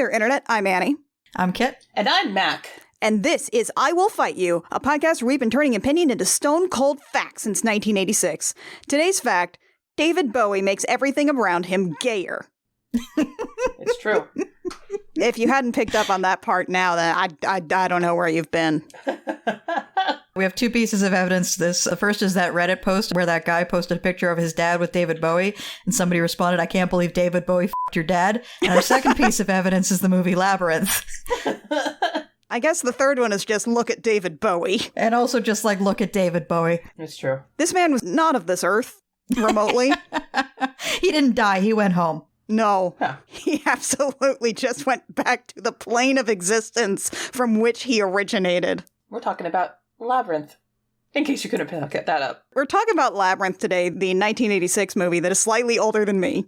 there, Internet. I'm Annie. I'm Kit. And I'm Mac. And this is I Will Fight You, a podcast where we've been turning opinion into stone-cold facts since 1986. Today's fact, David Bowie makes everything around him gayer. It's true. If you hadn't picked up on that part now, then I don't know where you've been. We have two pieces of evidence to this. The first is that Reddit post where that guy posted a picture of his dad with David Bowie, and somebody responded, "I can't believe David Bowie f***ed your dad." And our second piece of evidence is the movie Labryinth. I guess the third one is just look at David Bowie. And also just like, look at David Bowie. It's true. This man was not of this earth, remotely. He didn't die, he went home. No, Huh. He absolutely just went back to the plane of existence from which he originated. We're talking about Labryinth, in case you couldn't pick that up. We're talking about Labryinth today, the 1986 movie that is slightly older than me.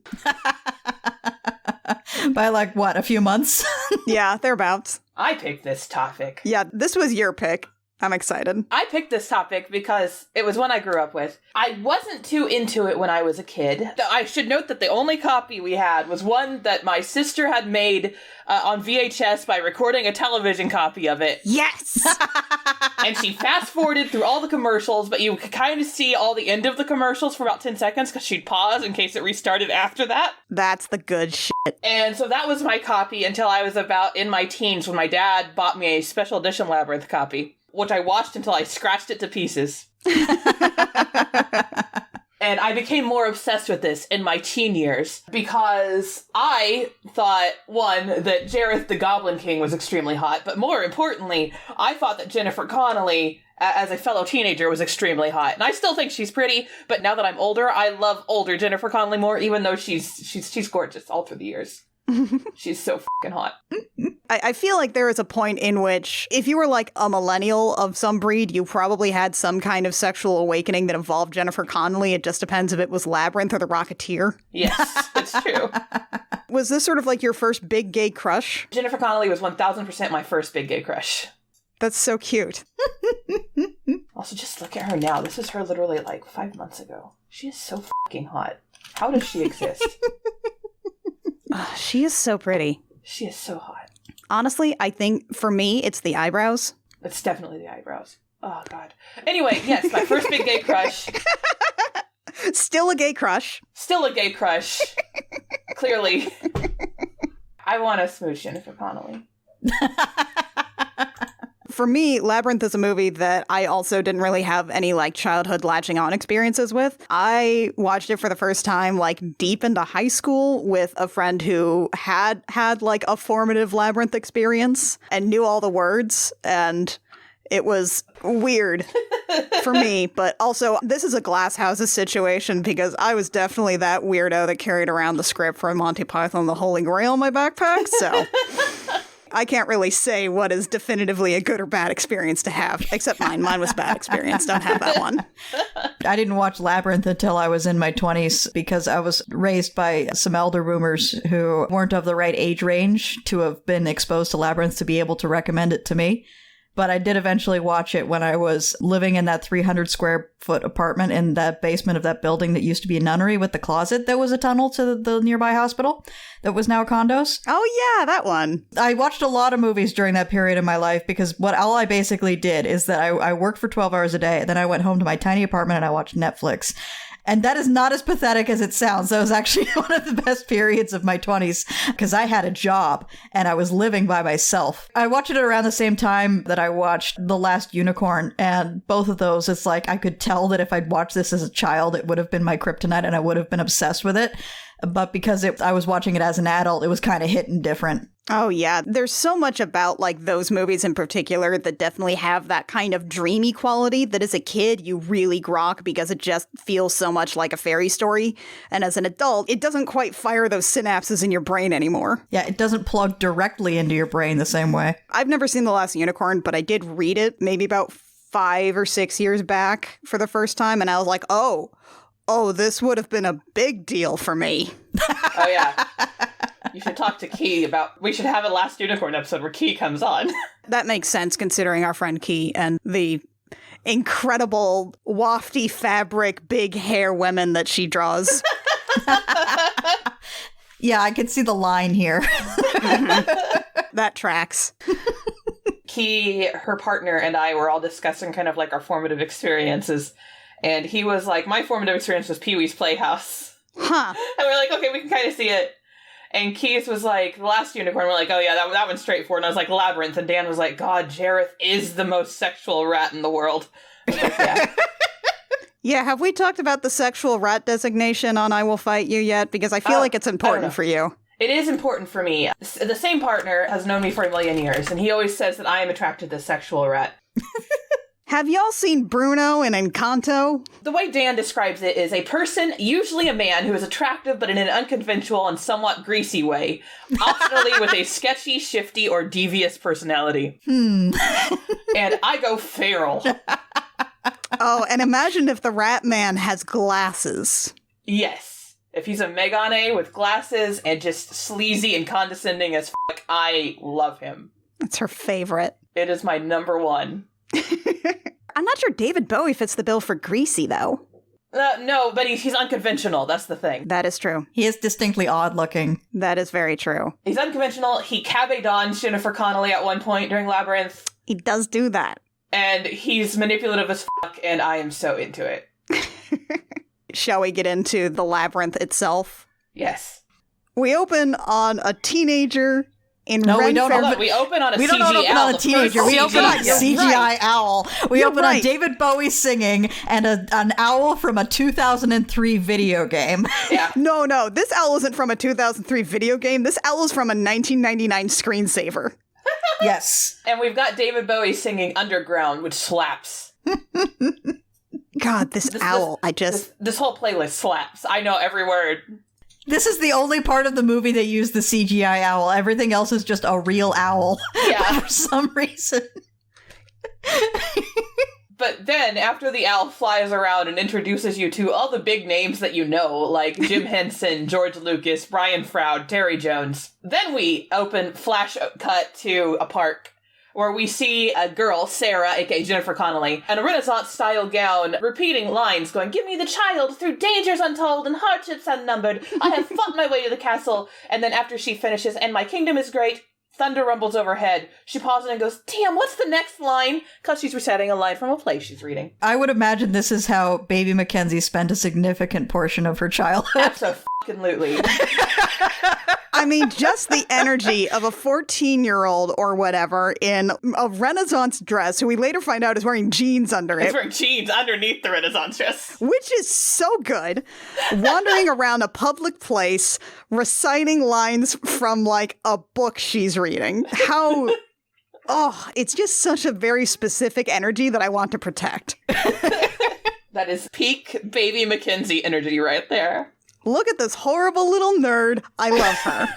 By like, what, a few months? Yeah, thereabouts. I picked this topic. Yeah, this was your pick. I'm excited. I picked this topic because it was one I grew up with. I wasn't too into it when I was a kid. I should note that the only copy we had was one that my sister had made on VHS by recording a television copy of it. Yes! And she fast-forwarded through all the commercials, but you could kind of see all the end of the commercials for about 10 seconds because she'd pause in case it restarted after that. That's the good shit. And so that was my copy until I was about in my teens when my dad bought me a special edition Labryinth copy, which I watched until I scratched it to pieces. And I became more obsessed with this in my teen years because I thought, one, that Jareth the Goblin King was extremely hot, but more importantly, I thought that Jennifer Connelly, as a fellow teenager, was extremely hot. And I still think she's pretty, but now that I'm older, I love older Jennifer Connelly more, even though she's gorgeous all through the years. She's so fucking hot. I feel like there is a point in which, if you were like a millennial of some breed, you probably had some kind of sexual awakening that involved Jennifer Connelly. It just depends if it was Labryinth or The Rocketeer. Yes, it's true. Was this sort of like your first big gay crush? Jennifer Connelly was 1000% my first big gay crush. That's so cute. Also, just look at her now. This is her literally like 5 months ago. She is so fucking hot. How does she exist? She is so pretty. She is so hot. Honestly, I think for me, it's the eyebrows. It's definitely the eyebrows. Oh, God. Anyway, yes, my first big gay crush. Still a gay crush. Still a gay crush. Clearly. I want to smooch Jennifer Connelly. For me, Labryinth is a movie that I also didn't really have any like childhood latching on experiences with. I watched it for the first time like deep into high school with a friend who had like a formative Labryinth experience and knew all the words, and it was weird for me. But also, this is a glass houses situation because I was definitely that weirdo that carried around the script for Monty Python and the Holy Grail in my backpack, so I can't really say what is definitively a good or bad experience to have, except mine. Mine was bad experience. Don't have that one. I didn't watch Labryinth until I was in my 20s because I was raised by some elder boomers who weren't of the right age range to have been exposed to Labryinth to be able to recommend it to me. But I did eventually watch it when I was living in that 300 square foot apartment in that basement of that building that used to be a nunnery with the closet that was a tunnel to the nearby hospital that was now condos. Oh, yeah, that one. I watched a lot of movies during that period of my life because all I basically did is that I worked for 12 hours a day. Then I went home to my tiny apartment and I watched Netflix. And that is not as pathetic as it sounds. That was actually one of the best periods of my 20s because I had a job and I was living by myself. I watched it around the same time that I watched The Last Unicorn, and both of those, it's like I could tell that if I'd watched this as a child, it would have been my kryptonite and I would have been obsessed with it. But because I was watching it as an adult, it was kind of hitting different. Oh, yeah. There's so much about, like, those movies in particular that definitely have that kind of dreamy quality that as a kid you really grok because it just feels so much like a fairy story. And as an adult, it doesn't quite fire those synapses in your brain anymore. Yeah, it doesn't plug directly into your brain the same way. I've never seen The Last Unicorn, but I did read it maybe about 5 or 6 years back for the first time. And I was like, oh, this would have been a big deal for me. Oh, yeah. You should talk to Key we should have a Last Unicorn episode where Key comes on. That makes sense considering our friend Key and the incredible wafty fabric, big hair women that she draws. Yeah, I can see the line here. That tracks. Key, her partner, and I were all discussing kind of like our formative experiences. And he was like, my formative experience was Pee-wee's Playhouse. Huh. And we're like, okay, we can kind of see it. And Keys was like, The Last Unicorn. We're like, oh yeah, that one's straightforward. And I was like, Labyrinth. And Dan was like, God, Jareth is the most sexual rat in the world. Like, yeah. Yeah, have we talked about the sexual rat designation on I Will Fight You yet? Because I feel like it's important for you. It is important for me. The same partner has known me for a million years, and he always says that I am attracted to sexual rat. Have y'all seen Bruno in Encanto? The way Dan describes it is a person, usually a man, who is attractive but in an unconventional and somewhat greasy way, optionally with a sketchy, shifty, or devious personality. And I go feral. Oh, and imagine if the rat man has glasses. Yes. If he's a Megane with glasses and just sleazy and condescending as fuck, I love him. That's her favorite. It is my number one. I'm not sure David Bowie fits the bill for greasy, though. No, but he's unconventional. That's the thing. That is true. He is distinctly odd looking. That is very true. He's unconventional. He cabe dons Jennifer Connelly at one point during Labyrinth. He does do that. And he's manipulative as fuck, and I am so into it. Shall we get into the labyrinth itself? Yes. We open on a teenager in No, we don't. Hold on, we open on a We CGI don't open on a teenager. We open on CGI owl. We open on David Bowie singing and an owl from a 2003 video game. Yeah. No. This owl isn't from a 2003 video game. This owl is from a 1999 screensaver. Yes. And we've got David Bowie singing Underground, which slaps. God, this owl, This whole playlist slaps. I know every word. This is the only part of the movie that used the CGI owl. Everything else is just a real owl. Yeah. For some reason. But then, after the owl flies around and introduces you to all the big names that you know, like Jim Henson, George Lucas, Brian Froud, Terry Jones, then we open flash cut to a park where we see a girl, Sarah, aka Jennifer Connelly, in a Renaissance-style gown, repeating lines going, "Give me the child through dangers untold and hardships unnumbered. I have fought my way to the castle." And then after she finishes, "And my kingdom is great," thunder rumbles overhead. She pauses and goes, "Damn, what's the next line?" Because she's reciting a line from a play she's reading. I would imagine this is how baby Mackenzie spent a significant portion of her childhood. Absolutely. I mean, just the energy of a 14-year-old or whatever in a Renaissance dress, who we later find out is wearing jeans under it. It's wearing jeans underneath the Renaissance dress. Which is so good. Wandering around a public place, reciting lines from, like, a book she's reading. How... Oh, it's just such a very specific energy that I want to protect. That is peak baby Mackenzie energy right there. Look at this horrible little nerd. I love her.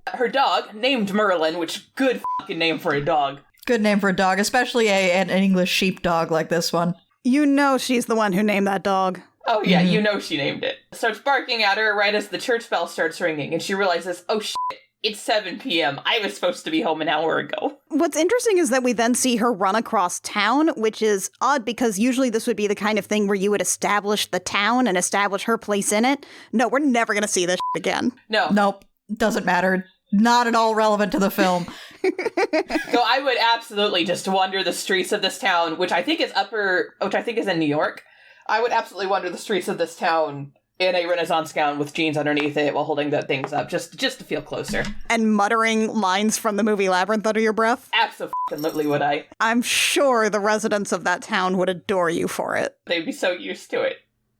Her dog, named Merlin, which good fucking name for a dog. Good name for a dog, especially an English sheepdog like this one. You know she's the one who named that dog. Oh yeah, you know she named it. Starts barking at her right as the church bell starts ringing, and she realizes, oh shit, it's 7 p.m. I was supposed to be home an hour ago. What's interesting is that we then see her run across town, which is odd because usually this would be the kind of thing where you would establish the town and establish her place in it. No, we're never going to see this again. No. Nope. Doesn't matter. Not at all relevant to the film. So I would absolutely just wander the streets of this town, which I think is in New York. I would absolutely wander the streets of this town in a Renaissance gown with jeans underneath it while holding the things up, just to feel closer. And muttering lines from the movie Labyrinth under your breath? Absolutely would I. I'm sure the residents of that town would adore you for it. They'd be so used to it.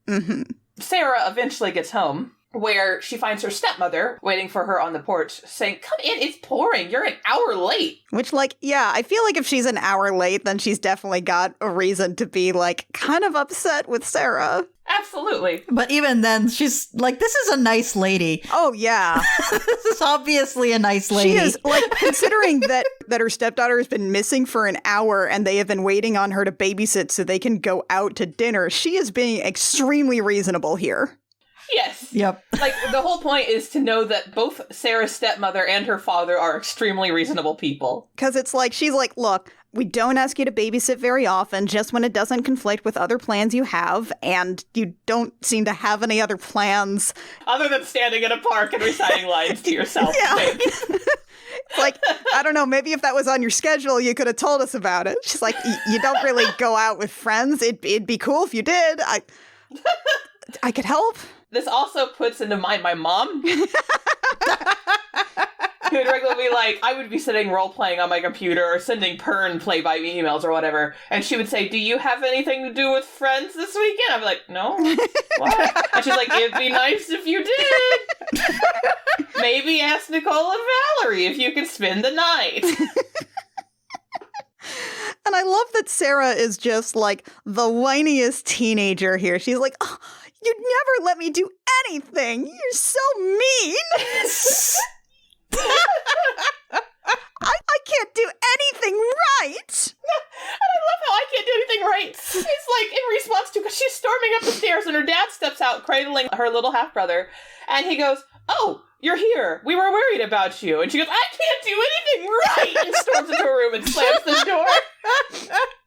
Mm-hmm. Sarah eventually gets home, where she finds her stepmother waiting for her on the porch, saying, "Come in, it's pouring, you're an hour late." Which, like, yeah, I feel like if she's an hour late, then she's definitely got a reason to be, like, kind of upset with Sarah. Absolutely. But even then, she's like, this is a nice lady. Oh, yeah. This is obviously a nice lady. She is, like, considering that her stepdaughter has been missing for an hour and they have been waiting on her to babysit so they can go out to dinner, she is being extremely reasonable here. Yes. Yep. Like, the whole point is to know that both Sarah's stepmother and her father are extremely reasonable people. Because it's like, she's like, look, we don't ask you to babysit very often, just when it doesn't conflict with other plans you have, and you don't seem to have any other plans. Other than standing in a park and reciting lines to yourself. Yeah. Like, I don't know, maybe if that was on your schedule, you could have told us about it. She's like, you don't really go out with friends. It'd be cool if you did. I could help. This also puts into mind my mom. Who would regularly be like, I would be sitting role-playing on my computer or sending Pern play-by-me emails or whatever, and she would say, do you have anything to do with friends this weekend? I'd be like, no. What? And she's like, it'd be nice if you did. Maybe ask Nicole and Valerie if you could spend the night. And I love that Sarah is just like the whiniest teenager here. She's like, oh, you'd never let me do anything. You're so mean. I can't do anything right. And I love how I can't do anything right. It's like in response to, because she's storming up the stairs and her dad steps out cradling her little half-brother. And he goes, oh, you're here. We were worried about you. And she goes, I can't do anything right. And storms into her room and slams the door.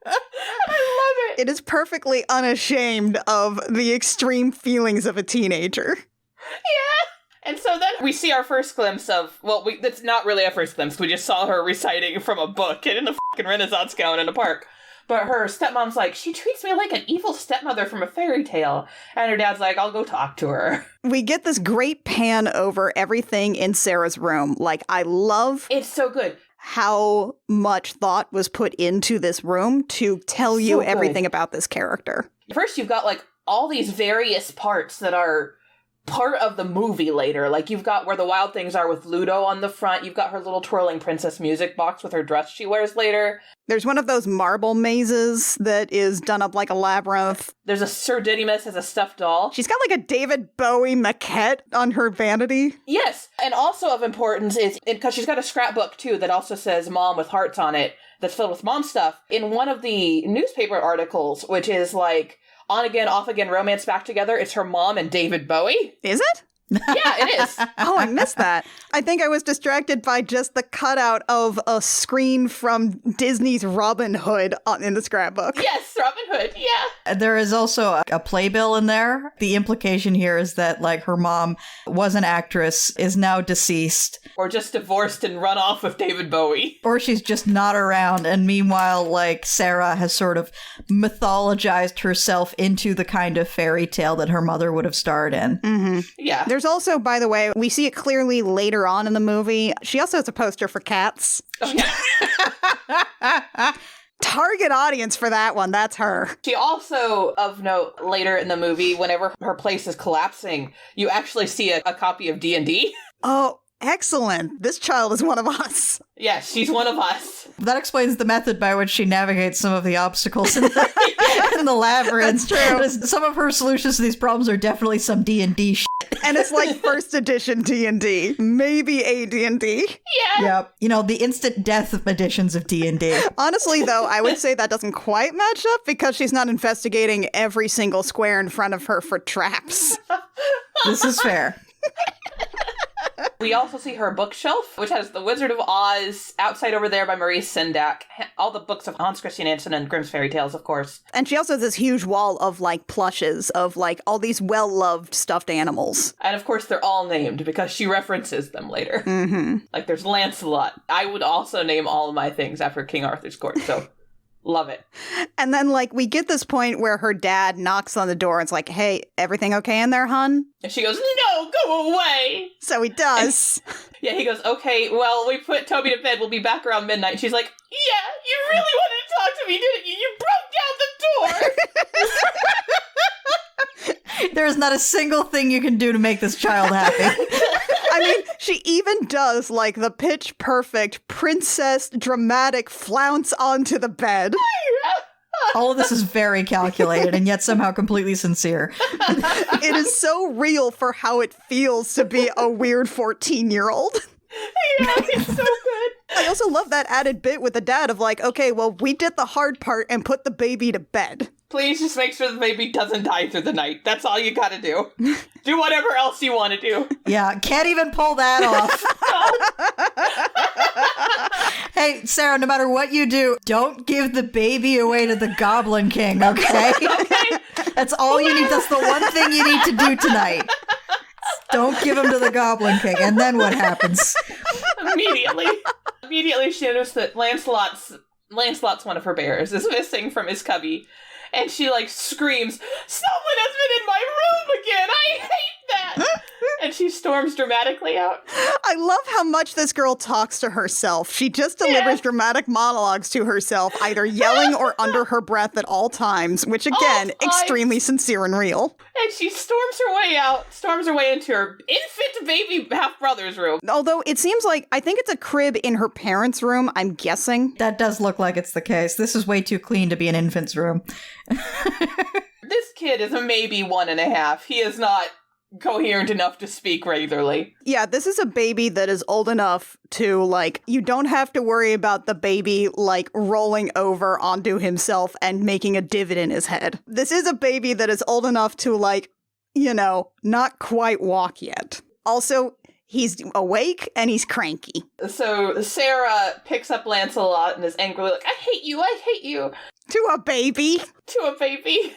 I love it. It is perfectly unashamed of the extreme feelings of a teenager. Yeah. And so then we see our first glimpse of, well, that's not really our first glimpse. We just saw her reciting from a book and in a fucking Renaissance gown in a park. But her stepmom's like, she treats me like an evil stepmother from a fairy tale. And her dad's like, I'll go talk to her. We get this great pan over everything in Sarah's room. Like, I love It's so good. how much thought was put into this room to tell you So everything good. about this character. First, you've got, like, all these various parts that are part of the movie later. Like, you've got where the wild things are with Ludo on the front. You've got her little twirling princess music box with her dress she wears later. There's one of those marble mazes that is done up like a labyrinth. There's a Sir Didymus as a stuffed doll. She's got like a David Bowie maquette on her vanity. Yes, and also of importance is, because she's got a scrapbook too that also says Mom with hearts on it that's filled with mom stuff. In one of the newspaper articles, which is like on again, off again, romance back together, it's her mom and David Bowie. Is it? Yeah, it is. Oh, I missed that. I think I was distracted by just the cutout of a screen from Disney's Robin Hood in the scrapbook. Yes, Robin Hood, yeah. There is also a playbill in there. The implication here is that, like, her mom was an actress, is now deceased. Or just divorced and run off with David Bowie. Or she's just not around. And meanwhile, like, Sarah has sort of mythologized herself into the kind of fairy tale that her mother would have starred in. Mm-hmm. Yeah. There's also, by the way, we see it clearly later on in the movie. She also has a poster for Cats. Oh, yeah. Target audience for that one. That's her. She also, of note, later in the movie, whenever her place is collapsing, you actually see a copy of D&D. Oh, excellent. This child is one of us. Yeah, she's one of us. That explains the method by which she navigates some of the obstacles in the labyrinth. That's true. Some of her solutions to these problems are definitely some D&D shit. And it's like first edition D&D. Maybe a D&D. Yeah. Yep. You know, the instant death editions of D&D. Honestly, though, I would say that doesn't quite match up because she's not investigating every single square in front of her for traps. This is fair. We also see her bookshelf, which has The Wizard of Oz, Outside Over There by Maurice Sendak, all the books of Hans Christian Andersen and Grimm's Fairy Tales, of course. And she also has this huge wall of, like, plushes of, like, all these well-loved stuffed animals. And of course, they're all named because she references them later. Mm-hmm. Like, there's Lancelot. I would also name all of my things after King Arthur's court, so love it. And then, like, we get this point where her dad knocks on the door and it's like, hey, everything okay in there, hun? And she goes, no, go away! So he does. Yeah, he goes, okay, well, we put Toby to bed. We'll be back around midnight. And she's like, yeah, you really wanted to talk to me, didn't you? You broke down the door! There is not a single thing you can do to make this child happy. I mean, she even does, like, the pitch perfect princess dramatic flounce onto the bed. All of this is very calculated and yet somehow completely sincere. It is so real for how it feels to be a weird 14-year-old. Yeah, it's so good. I also love that added bit with the dad of like, okay, well, we did the hard part and put the baby to bed. Please just make sure the baby doesn't die through the night. That's all you gotta do. Do whatever else you want to do. Yeah, can't even pull that off. Hey, Sarah, no matter what you do, don't give the baby away to the Goblin King, okay? Okay. That's all you need. That's the one thing you need to do tonight. Don't give him to the Goblin King. And then what happens? Immediately she noticed that Lancelot's one of her bears is missing from his cubby. And she, like, screams, "Someone has been in my room again! I hate that!" And she storms dramatically out. I love how much this girl talks to herself. She just delivers dramatic monologues to herself, either yelling or under her breath at all times, which, again, extremely sincere and real. And she storms her way into her infant baby half-brother's room. Although it seems like, I think it's a crib in her parents' room, I'm guessing. That does look like it's the case. This is way too clean to be an infant's room. This kid is a maybe 1.5. He is not coherent enough to speak regularly. Yeah, this is a baby that is old enough to, like, you don't have to worry about the baby, like, rolling over onto himself and making a divot in his head. This is a baby that is old enough to, like, you know, not quite walk yet. Also, he's awake and he's cranky. So Sarah picks up Lancelot and is angrily like, I hate you. To a baby.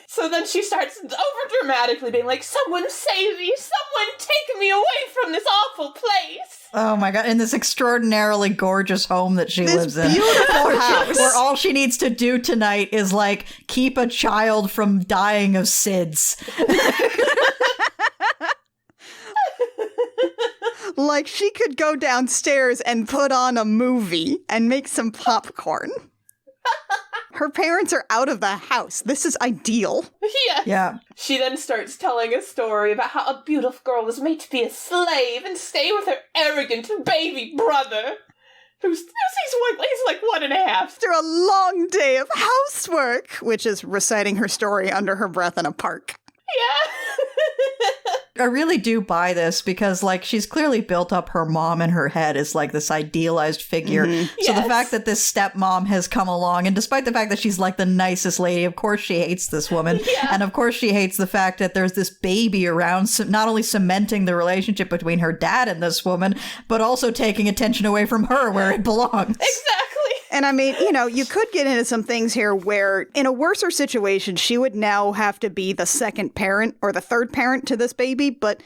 So then she starts over-dramatically being like, someone save me! Someone take me away from this awful place! Oh my god, in this extraordinarily gorgeous home that she lives in. Beautiful house. Where all she needs to do tonight is, like, keep a child from dying of SIDS. Like, she could go downstairs and put on a movie and make some popcorn. Her parents are out of the house. This is ideal. Yes. Yeah. She then starts telling a story about how a beautiful girl was made to be a slave and stay with her arrogant baby brother. He's like 1.5. After a long day of housework, which is reciting her story under her breath in a park. Yeah. I really do buy this because, like, she's clearly built up her mom in her head as, like, this idealized figure. Mm-hmm. So Yes. the fact that this stepmom has come along, and despite the fact that she's, like, the nicest lady, of course she hates this woman. Yeah. And of course she hates the fact that there's this baby around, not only cementing the relationship between her dad and this woman, but also taking attention away from her where it belongs. Exactly. And I mean, you know, you could get into some things here where in a worser situation, she would now have to be the second parent or the third parent to this baby. But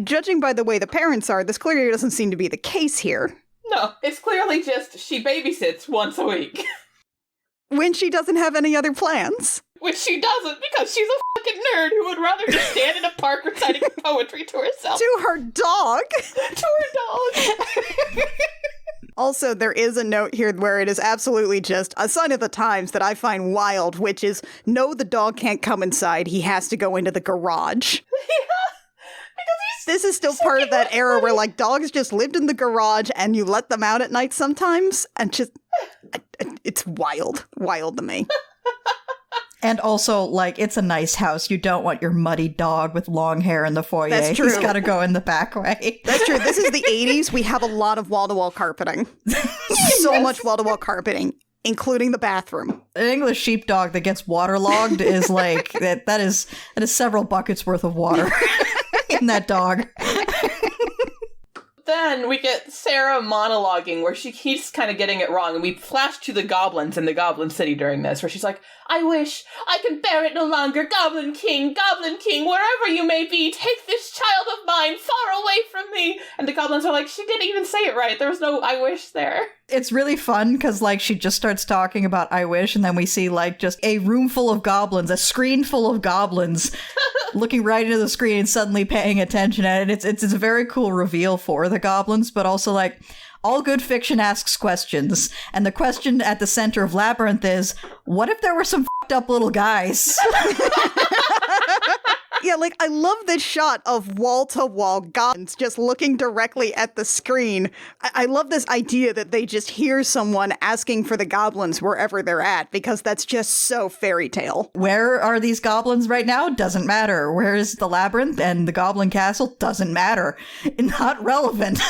judging by the way the parents are, this clearly doesn't seem to be the case here. No, it's clearly just she babysits once a week. When she doesn't have any other plans. Which she doesn't because she's a fucking nerd who would rather just stand in a park reciting poetry to herself. To her dog. To her dog. Also, there is a note here where it is absolutely just a sign of the times that I find wild, which is, no, the dog can't come inside. He has to go into the garage. Because This is still part of that era where, like, dogs just lived in the garage and you let them out at night sometimes. And just, it's wild to me. And also, like, it's a nice house. You don't want your muddy dog with long hair in the foyer. That's true. He's got to go in the back way. That's true. This is the 80s. We have a lot of wall-to-wall carpeting. So much wall-to-wall carpeting, including the bathroom. An English sheepdog that gets waterlogged is like, that is several buckets worth of water in that dog. then we get Sarah monologuing where she keeps kind of getting it wrong, and we flash to the goblins in the Goblin City during this, where she's like, I wish I can bear it no longer. Goblin King, wherever you may be, take this child of mine far away from me. And the goblins are like, she didn't even say it right. There was no I wish there. It's really fun because, like, she just starts talking about I wish, and then we see, like, just a room full of goblins, a screen full of goblins looking right into the screen and suddenly paying attention at it. It's a very cool reveal for the goblins, but also, like, all good fiction asks questions. And the question at the center of Labryinth is, what if there were some fucked up little guys? Yeah, like, I love this shot of wall-to-wall goblins just looking directly at the screen. I love this idea that they just hear someone asking for the goblins wherever they're at, because that's just so fairy tale. Where are these goblins right now? Doesn't matter. Where is the labyrinth and the goblin castle? Doesn't matter. Not relevant.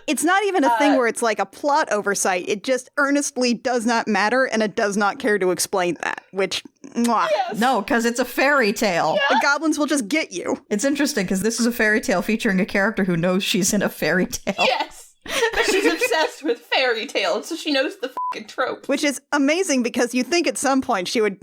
It's not even a thing where it's like a plot oversight. It just earnestly does not matter, and it does not care to explain that, which Mwah. Yes. No, because it's a fairy tale. The goblins will just get you. It's interesting because this is a fairy tale featuring a character who knows she's in a fairy tale. Yes. But she's obsessed with fairy tales, so she knows the fucking trope. Which is amazing because you'd think at some point she would,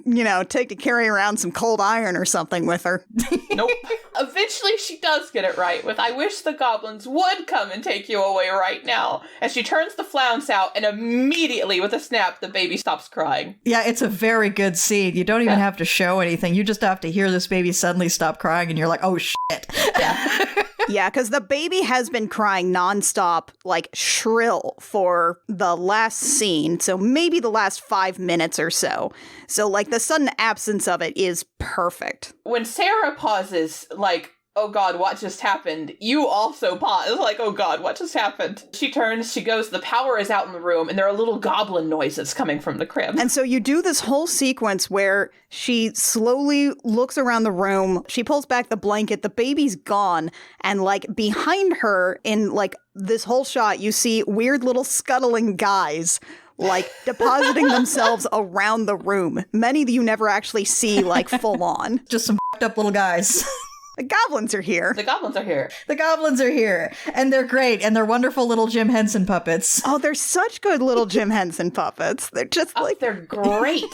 take to carry around some cold iron or something with her. Nope. Eventually she does get it right with, I wish the goblins would come and take you away right now. And she turns the flounce out, and immediately with a snap, the baby stops crying. Yeah, it's a very good scene. You don't even have to show anything. You just have to hear this baby suddenly stop crying, and you're like, oh shit. Yeah. Yeah, because the baby has been crying nonstop, like shrill, for the last scene. So maybe the last 5 minutes or so. So, like, the sudden absence of it is perfect. When Sarah pauses, like, oh god, what just happened? You also pause, like, oh god, what just happened? She turns, she goes, the power is out in the room, and there are little goblin noises coming from the crib. And so you do this whole sequence where she slowly looks around the room, she pulls back the blanket, the baby's gone, and, like, behind her in, like, this whole shot, you see weird little scuttling guys, like, depositing themselves around the room. Many that you never actually see, like, full on. Just some f***ed up little guys. The goblins are here. The goblins are here. The goblins are here, and they're great, and they're wonderful little Jim Henson puppets. Oh, they're such good little Jim Henson puppets. They're just like... they're great.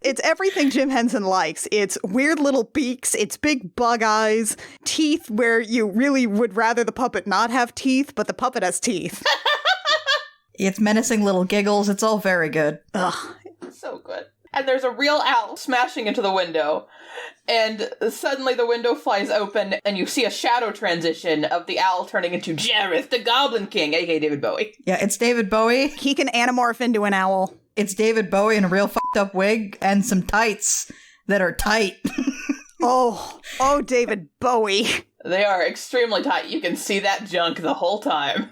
It's everything Jim Henson likes. It's weird little beaks, it's big bug eyes, teeth where you really would rather the puppet not have teeth, but the puppet has teeth. It's menacing little giggles. It's all very good. Ugh. So good. And there's a real owl smashing into the window. And suddenly the window flies open, and you see a shadow transition of the owl turning into Jareth, the Goblin King, aka David Bowie. Yeah, it's David Bowie. He can anamorph into an owl. It's David Bowie in a real fucked up wig and some tights that are tight. Oh, David Bowie. They are extremely tight. You can see that junk the whole time.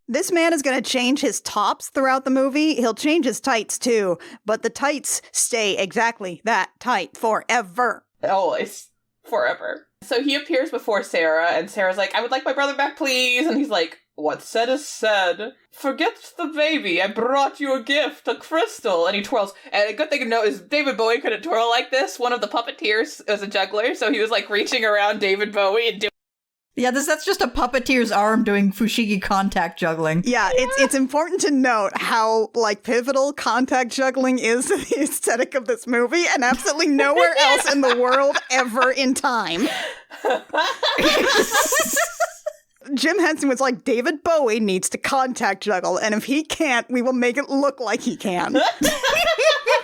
This man is going to change his tops throughout the movie. He'll change his tights too, but the tights stay exactly that tight forever. Always. Forever. So he appears before Sarah, and Sarah's like, I would like my brother back, please. And he's like, what's said is said. Forget the baby. I brought you a gift, a crystal. And he twirls. And a good thing to know is David Bowie couldn't twirl like this. One of the puppeteers was a juggler, so he was like reaching around David Bowie and doing. Yeah, that's just a puppeteer's arm doing fushigi contact juggling. Yeah, it's important to note how, like, pivotal contact juggling is to the aesthetic of this movie, and absolutely nowhere else in the world ever in time. Jim Henson was like, David Bowie needs to contact juggle, and if he can't, we will make it look like he can.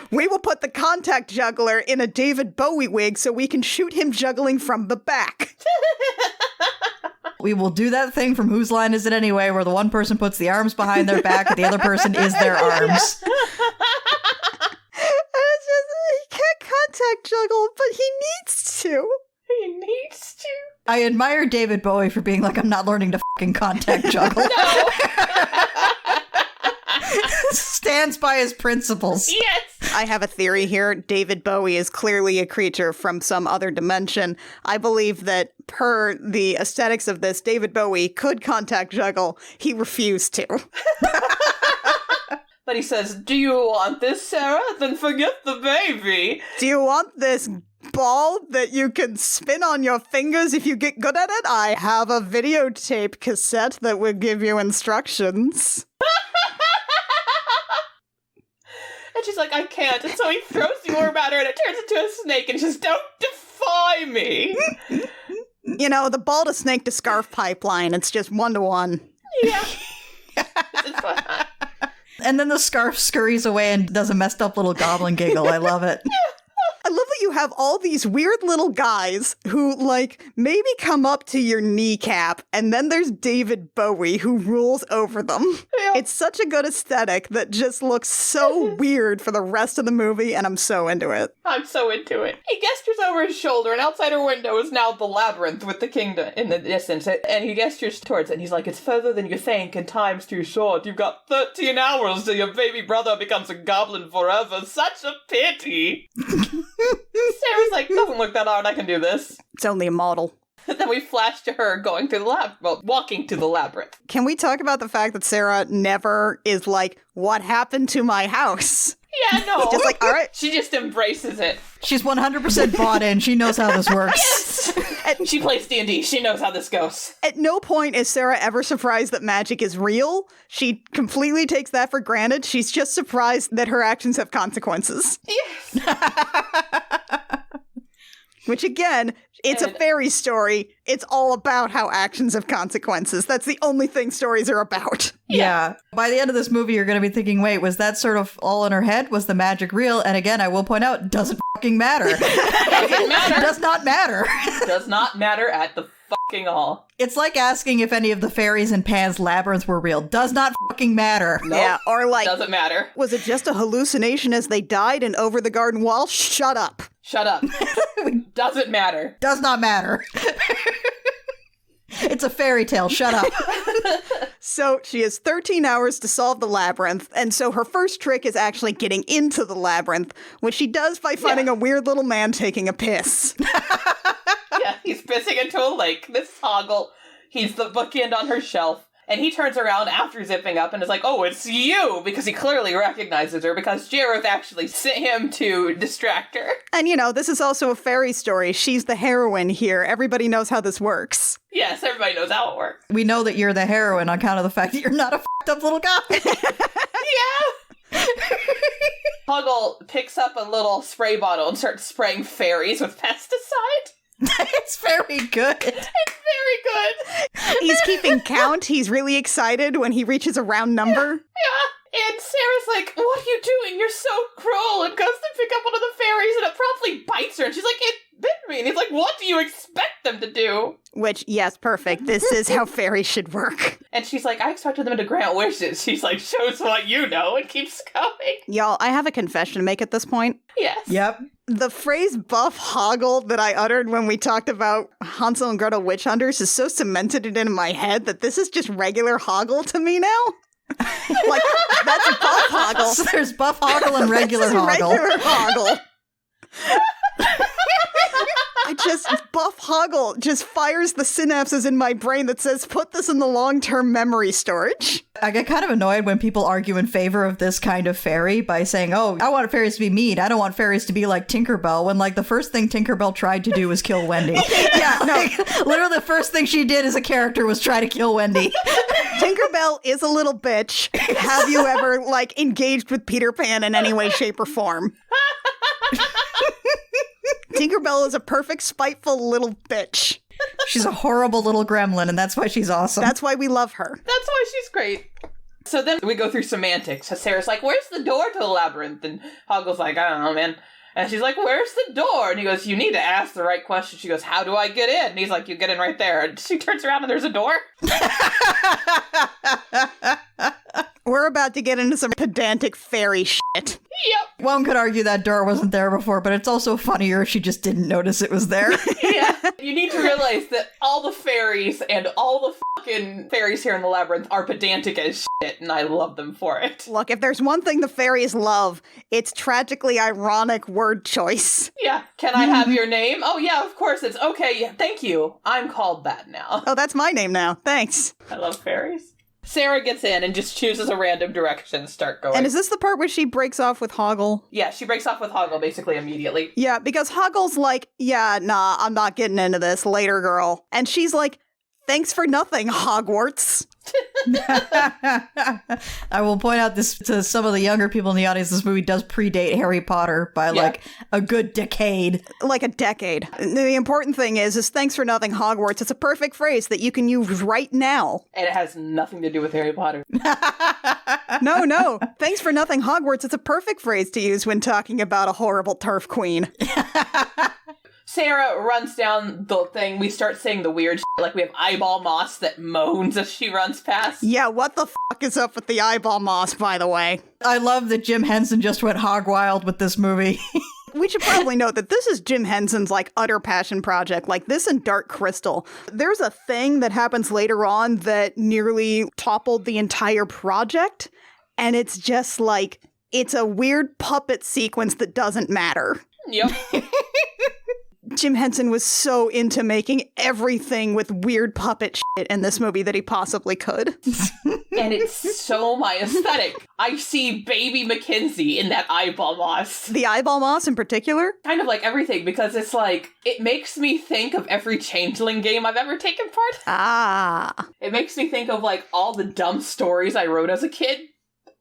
We will put the contact juggler in a David Bowie wig so we can shoot him juggling from the back. We will do that thing from Whose Line Is It Anyway, where the one person puts the arms behind their back and the other person is their arms. It's just, he can't contact juggle, but he needs to. He needs to. I admire David Bowie for being like, I'm not learning to fucking contact juggle. No! Stands by his principles. Yes! I have a theory here. David Bowie is clearly a creature from some other dimension. I believe that per the aesthetics of this, David Bowie could contact juggle. He refused to. But he says, do you want this, Sarah? Then forget the baby. Do you want this ball that you can spin on your fingers if you get good at it? I have a videotape cassette that will give you instructions. And she's like, I can't. And so he throws the orb at her and it turns into a snake and says, don't defy me. You know, the ball to snake to scarf pipeline. It's just 1-to-1. Yeah. And then the scarf scurries away and does a messed up little goblin giggle. I love it. I love that you have all these weird little guys who, like, maybe come up to your kneecap, and then there's David Bowie who rules over them. Yeah. It's such a good aesthetic that just looks so weird for the rest of the movie, and I'm so into it. I'm so into it. He gestures over his shoulder, and outside her window is now the labyrinth with the kingdom in the distance. And he gestures towards it, and he's like, it's further than you think, and time's too short. You've got 13 hours till your baby brother becomes a goblin forever. Such a pity. Sarah's like, doesn't look that hard, I can do this. It's only a model. Then we flash to her going through the walking to the labyrinth. Can we talk about the fact that Sarah never is like, what happened to my house? Yeah, no. Just like, all right. She just embraces it. She's 100% bought in. She knows how this works. Yes! She plays D&D. She knows how this goes. At no point is Sarah ever surprised that magic is real. She completely takes that for granted. She's just surprised that her actions have consequences. Yes. Which, again, it's a fairy story. It's all about how actions have consequences. That's the only thing stories are about. Yeah. By the end of this movie, you're going to be thinking, wait, was that sort of all in her head? Was the magic real? And again, I will point out, doesn't fucking matter. Doesn't matter. Does not matter. Does not matter at the fucking all. It's like asking if any of the fairies in Pan's Labyrinth were real. Does not fucking matter. Nope. Yeah, or like, Doesn't matter. was it just a hallucination as they died and over the garden wall? Shut up. Shut up. Doesn't matter. Does not matter. It's a fairy tale. Shut up. So she has 13 hours to solve the labyrinth, and so her first trick is actually getting into the labyrinth, which she does by finding a weird little man taking a piss. Yeah, he's pissing into a lake. This Hoggle, he's the bookend on her shelf. And he turns around after zipping up and is like, oh, it's you! Because he clearly recognizes her because Jareth actually sent him to distract her. And, you know, this is also a fairy story. She's the heroine here. Everybody knows how this works. Yes, everybody knows how it works. We know that you're the heroine on account of the fact that you're not a fucked up little guy. Yeah! Hoggle picks up a little spray bottle and starts spraying fairies with pesticide. It's very good. It's very good. He's keeping count. He's really excited when he reaches a round number. Yeah, and Sarah's like, what are you doing? You're so cruel, and goes to pick up one of the fairies, and it promptly bites her, and she's like, it bit me. And he's like, what do you expect them to do? Which, yes, perfect. This is how fairies should work. And she's like, I expected them to grant wishes. She's like, shows what you know, and keeps going. Y'all, I have a confession to make at this point. Yes. Yep. The phrase buff hoggle that I uttered when we talked about Hansel and Gretel witch hunters is so cemented it in my head that this is just regular hoggle to me now. Like, that's buff hoggle. So there's buff hoggle and regular hoggle. Regular hoggle. Buff hoggle just fires the synapses in my brain that says, put this in the long-term memory storage. I get kind of annoyed when people argue in favor of this kind of fairy by saying, oh, I want fairies to be mean. I don't want fairies to be like Tinkerbell, when like the first thing Tinkerbell tried to do was kill Wendy. Yeah, no. Literally the first thing she did as a character was try to kill Wendy. Tinkerbell is a little bitch. Have you ever, like, engaged with Peter Pan in any way, shape, or form? Tinkerbell is a perfect, spiteful little bitch. She's a horrible little gremlin, and that's why she's awesome. That's why we love her. That's why she's great. So then we go through semantics. Sarah's like, where's the door to the labyrinth? And Hoggle's like, I don't know, man. And she's like, where's the door? And he goes, you need to ask the right question. She goes, how do I get in? And he's like, you get in right there. And she turns around and there's a door. We're about to get into some pedantic fairy shit. Yep. One could argue that door wasn't there before, but it's also funnier if she just didn't notice it was there. Yeah. You need to realize that all the fairies and all the fucking fairies here in the labyrinth are pedantic as shit, and I love them for it. Look, if there's one thing the fairies love, it's tragically ironic word choice. Yeah. Can I have your name? Oh, yeah, of course. It's okay. Yeah, thank you. I'm called that now. Oh, that's my name now. Thanks. I love fairies. Sarah gets in and just chooses a random direction to start going. And is this the part where she breaks off with Hoggle? Yeah, she breaks off with Hoggle basically immediately. Yeah, because Hoggle's like, yeah, nah, I'm not getting into this later, girl. And she's like, thanks for nothing, Hogwarts. I will point out this to some of the younger people in the audience. This movie does predate Harry Potter by like a good decade. Like a decade. The important thing is thanks for nothing, Hogwarts. It's a perfect phrase that you can use right now. And it has nothing to do with Harry Potter. No. Thanks for nothing, Hogwarts. It's a perfect phrase to use when talking about a horrible turf queen. Sarah runs down the thing. We start saying the weird shit. Like we have eyeball moss that moans as she runs past. Yeah, what the fuck is up with the eyeball moss, by the way? I love that Jim Henson just went hog wild with this movie. We should probably note that this is Jim Henson's, like, utter passion project. Like, this and Dark Crystal. There's a thing that happens later on that nearly toppled the entire project. And it's just, like, it's a weird puppet sequence that doesn't matter. Yep. Jim Henson was so into making everything with weird puppet shit in this movie that he possibly could. And it's so my aesthetic. I see baby Mackenzie in that eyeball moss. The eyeball moss in particular? Kind of like everything, because it's like, it makes me think of every Changeling game I've ever taken part in. Ah. It makes me think of like all the dumb stories I wrote as a kid.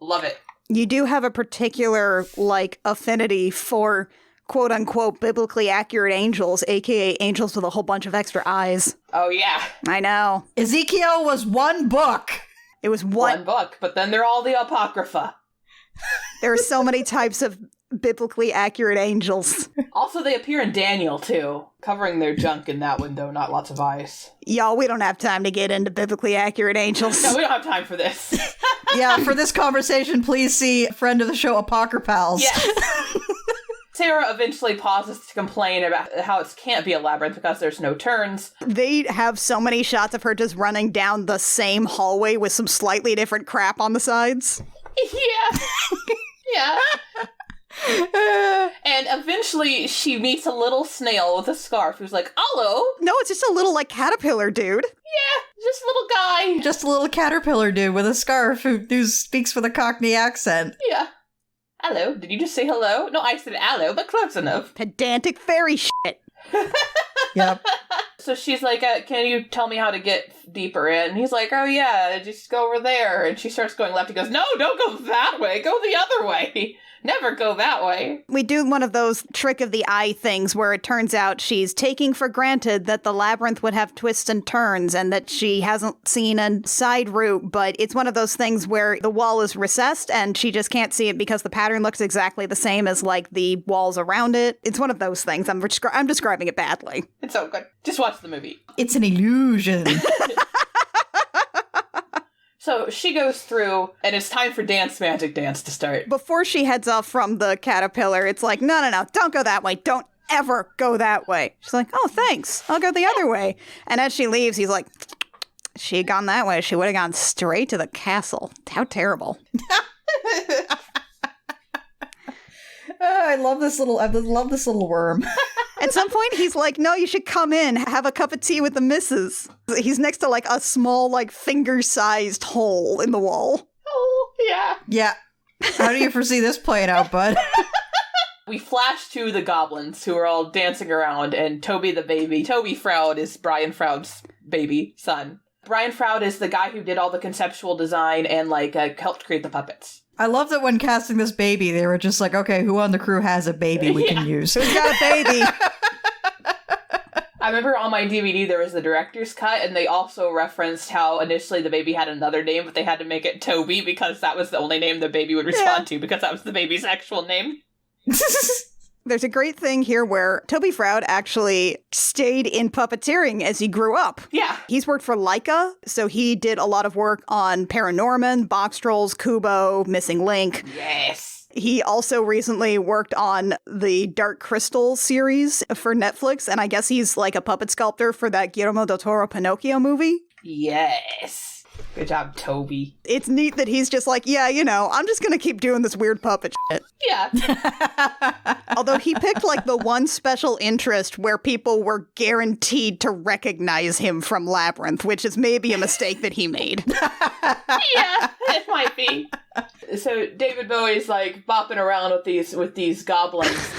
Love it. You do have a particular, like, affinity for quote-unquote biblically accurate angels, aka angels with a whole bunch of extra eyes. Oh, yeah. I know. Ezekiel was one book. It was One book, but then they're all the Apocrypha. There are so many types of biblically accurate angels. Also, they appear in Daniel, too, covering their junk in that window, not lots of eyes. Y'all, we don't have time to get into biblically accurate angels. No, we don't have time for this. Yeah, for this conversation, please see friend of the show, Apocrypals. Yes. Sarah eventually pauses to complain about how it can't be a labyrinth because there's no turns. They have so many shots of her just running down the same hallway with some slightly different crap on the sides. Yeah. Yeah. And eventually she meets a little snail with a scarf who's like, "Hello." No, it's just a little, like, caterpillar dude. Yeah, just a little guy. Just a little caterpillar dude with a scarf who speaks with a Cockney accent. Yeah. Hello. Did you just say hello? No, I said hello, but close enough. Pedantic fairy shit. Yep. So she's like, can you tell me how to get deeper in? And he's like, oh yeah, just go over there. And she starts going left. He goes, no, don't go that way. Go the other way. Never go that way. We do one of those trick of the eye things where it turns out she's taking for granted that the labyrinth would have twists and turns and that she hasn't seen a side route, but it's one of those things where the wall is recessed and she just can't see it because the pattern looks exactly the same as, like, the walls around it. It's one of those things. I'm describing it badly. It's so good. Just watch the movie. It's an illusion. So she goes through, and it's time for Dance Magic Dance to start. Before she heads off from the caterpillar, it's like, no, don't go that way. Don't ever go that way. She's like, oh, thanks. I'll go the other way. And as she leaves, he's like, she had gone that way. She would have gone straight to the castle. How terrible. I love this little worm. At some point, he's like, no, you should come in, have a cup of tea with the missus. He's next to, like, a small, like, finger-sized hole in the wall. Oh, yeah. Yeah. How do you foresee this playing out, bud? We flash to the goblins who are all dancing around, and Toby the baby. Toby Froud is Brian Froud's baby son. Brian Froud is the guy who did all the conceptual design and, like, helped create the puppets. I love that when casting this baby, they were just like, okay, who on the crew has a baby we can use? Who's got a baby? I remember on my DVD there was the director's cut, and they also referenced how initially the baby had another name, but they had to make it Toby because that was the only name the baby would respond to, because that was the baby's actual name. There's a great thing here where Toby Froud actually stayed in puppeteering as he grew up. Yeah. He's worked for Leica, so he did a lot of work on Paranorman, Box Trolls, Kubo, Missing Link. Yes. He also recently worked on the Dark Crystal series for Netflix, and I guess he's like a puppet sculptor for that Guillermo del Toro Pinocchio movie. Yes. Good job, Toby. It's neat that he's just like, yeah, I'm just gonna keep doing this weird puppet shit. Yeah. Although he picked, like, the one special interest where people were guaranteed to recognize him from Labryinth, which is maybe a mistake that he made. Yeah, it might be. So David Bowie's, like, bopping around with these goblins.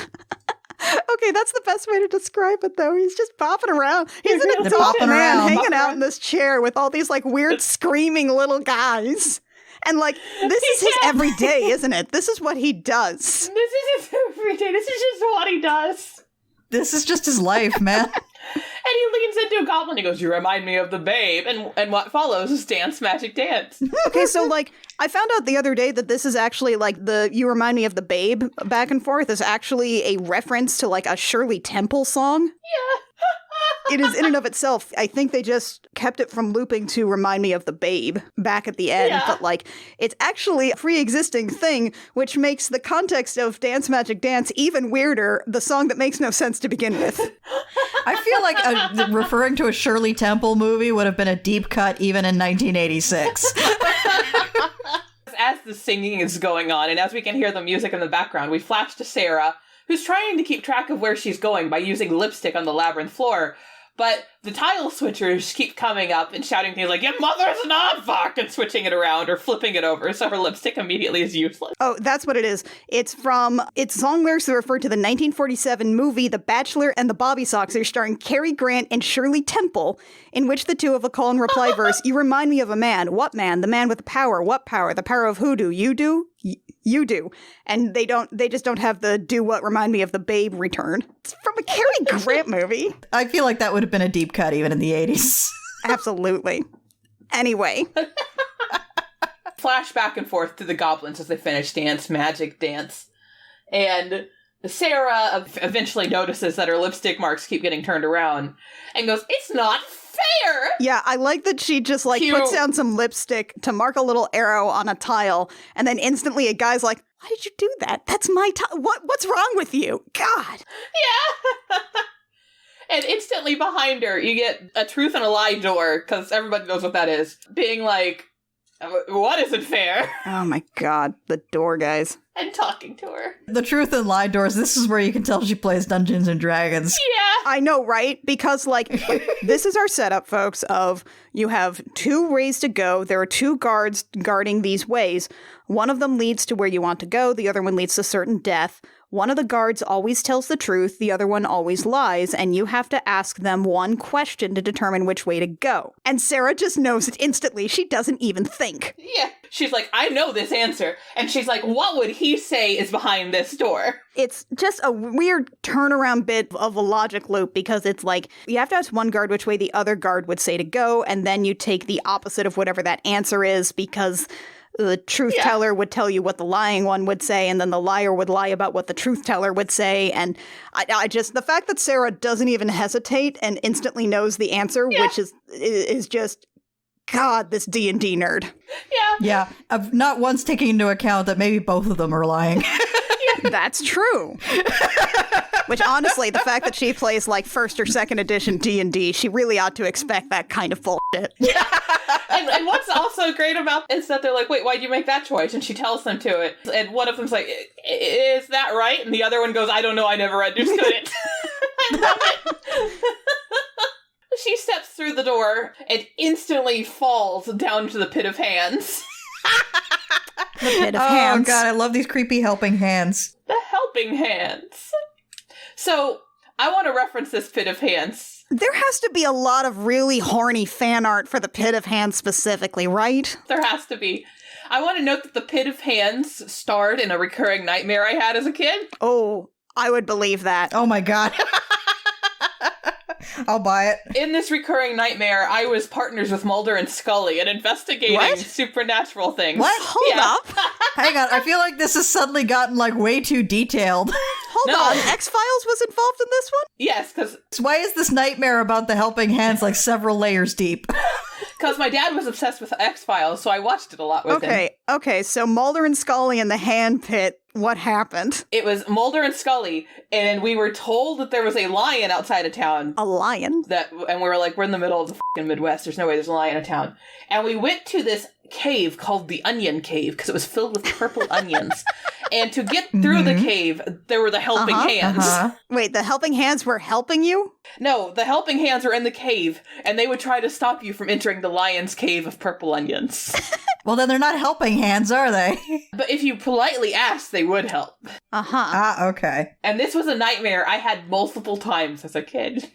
Okay, that's the best way to describe it, though. He's just bopping around. He's an They're adult bopping man around. hanging out in this chair with all these, like, weird screaming little guys. And, like, this is his everyday, isn't it? This is what he does. This is his everyday. This is just what he does. This is just his life, man. And he leans into a goblin. He goes, "You remind me of the Babe." And what follows is Dance Magic Dance. Okay, so, like, I found out the other day that this is actually, like, the "You Remind Me of the Babe" back and forth is actually a reference to, like, a Shirley Temple song. Yeah. It is in and of itself. I think they just kept it from looping to remind me of the Babe back at the end. Yeah. But, like, it's actually a pre-existing thing, which makes the context of Dance Magic Dance even weirder, the song that makes no sense to begin with. I feel like referring to a Shirley Temple movie would have been a deep cut even in 1986. As the singing is going on, and as we can hear the music in the background, we flash to Sarah, who's trying to keep track of where she's going by using lipstick on the labyrinth floor. But the tile switchers keep coming up and shouting things like, "Your mother's not fuck," and switching it around or flipping it over, so her lipstick immediately is useless. Oh, that's what it is. It's song lyrics that refer to the 1947 movie The Bachelor and the Bobby Soxers, starring Cary Grant and Shirley Temple, in which the two of a call and reply verse, "You remind me of a man. What man? The man with the power. What power? The power of hoodoo. You do? You do." And they just don't have the "do what remind me of the babe" return. It's from a Cary Grant movie. I feel like that would have been a deep cut even in the 80s. Absolutely. Anyway. Flash back and forth to the goblins as they finish magic dance. And Sarah eventually notices that her lipstick marks keep getting turned around and goes, "It's not fair!" Yeah, I like that she just, Cute. puts down some lipstick to mark a little arrow on a tile, and then instantly a guy's like, "Why did you do that? That's my tile. What's wrong with you? God." Yeah! And instantly behind her, you get a truth and a lie door, because everybody knows what that is, being like, "What isn't fair?" Oh my God, the door guys. And talking to her. The truth and lie doors, this is where you can tell she plays Dungeons and Dragons. Yeah! I know, right? Because, this is our setup, folks, of you have 2 ways to go. There are 2 guards guarding these ways. One of them leads to where you want to go. The other one leads to certain death. One of the guards always tells the truth. The other one always lies. And you have to ask them one question to determine which way to go. And Sarah just knows it instantly. She doesn't even think. Yeah. She's like, "I know this answer." And she's like, "What would he say is behind this door?" It's just a weird turnaround bit of a logic loop, because it's like, you have to ask one guard which way the other guard would say to go, and then you take the opposite of whatever that answer is, because the truth teller would tell you what the lying one would say, and then the liar would lie about what the truth teller would say. And I just, the fact that Sarah doesn't even hesitate and instantly knows the answer, which is just, God, this D&D nerd. Yeah. Yeah, I've not once taken into account that maybe both of them are lying. That's true. Which, honestly, the fact that she plays, 1st or 2nd edition D&D, she really ought to expect that kind of bullshit. And what's also great about it is that they're like, "Wait, why'd you make that choice?" And she tells them to it. And one of them's like, "Is that right?" And the other one goes, "I don't know, I never understood it." I love it. She steps through the door and instantly falls down to the pit of hands. The pit of hands. Oh God, I love these creepy helping hands. The helping hands. So, I want to reference this pit of hands. There has to be a lot of really horny fan art for the pit of hands specifically, right? There has to be. I want to note that the pit of hands starred in a recurring nightmare I had as a kid. Oh, I would believe that. Oh my God. I'll buy it. In this recurring nightmare, I was partners with Mulder and Scully and investigating What? supernatural things. What? Hold up. Hang on, I feel like this has suddenly gotten way too detailed. Hold No. on. X-Files was involved in this one? Yes, because Why is this nightmare about the helping hands several layers deep? my dad was obsessed with X-Files, so I watched it a lot with him. Okay, so Mulder and Scully in the hand pit, what happened? It was Mulder and Scully, and we were told that there was a lion outside of town. A lion? And we were like, we're in the middle of the fucking Midwest. There's no way there's a lion in town. And we went to this cave called the Onion Cave because it was filled with purple onions. And to get through the cave, there were the helping hands. Wait, the helping hands were helping you? No, the helping hands were in the cave, and they would try to stop you from entering the lion's cave of purple onions. Well, then they're not helping hands, are they? But if you politely asked, they would help. Okay. And this was a nightmare I had multiple times as a kid.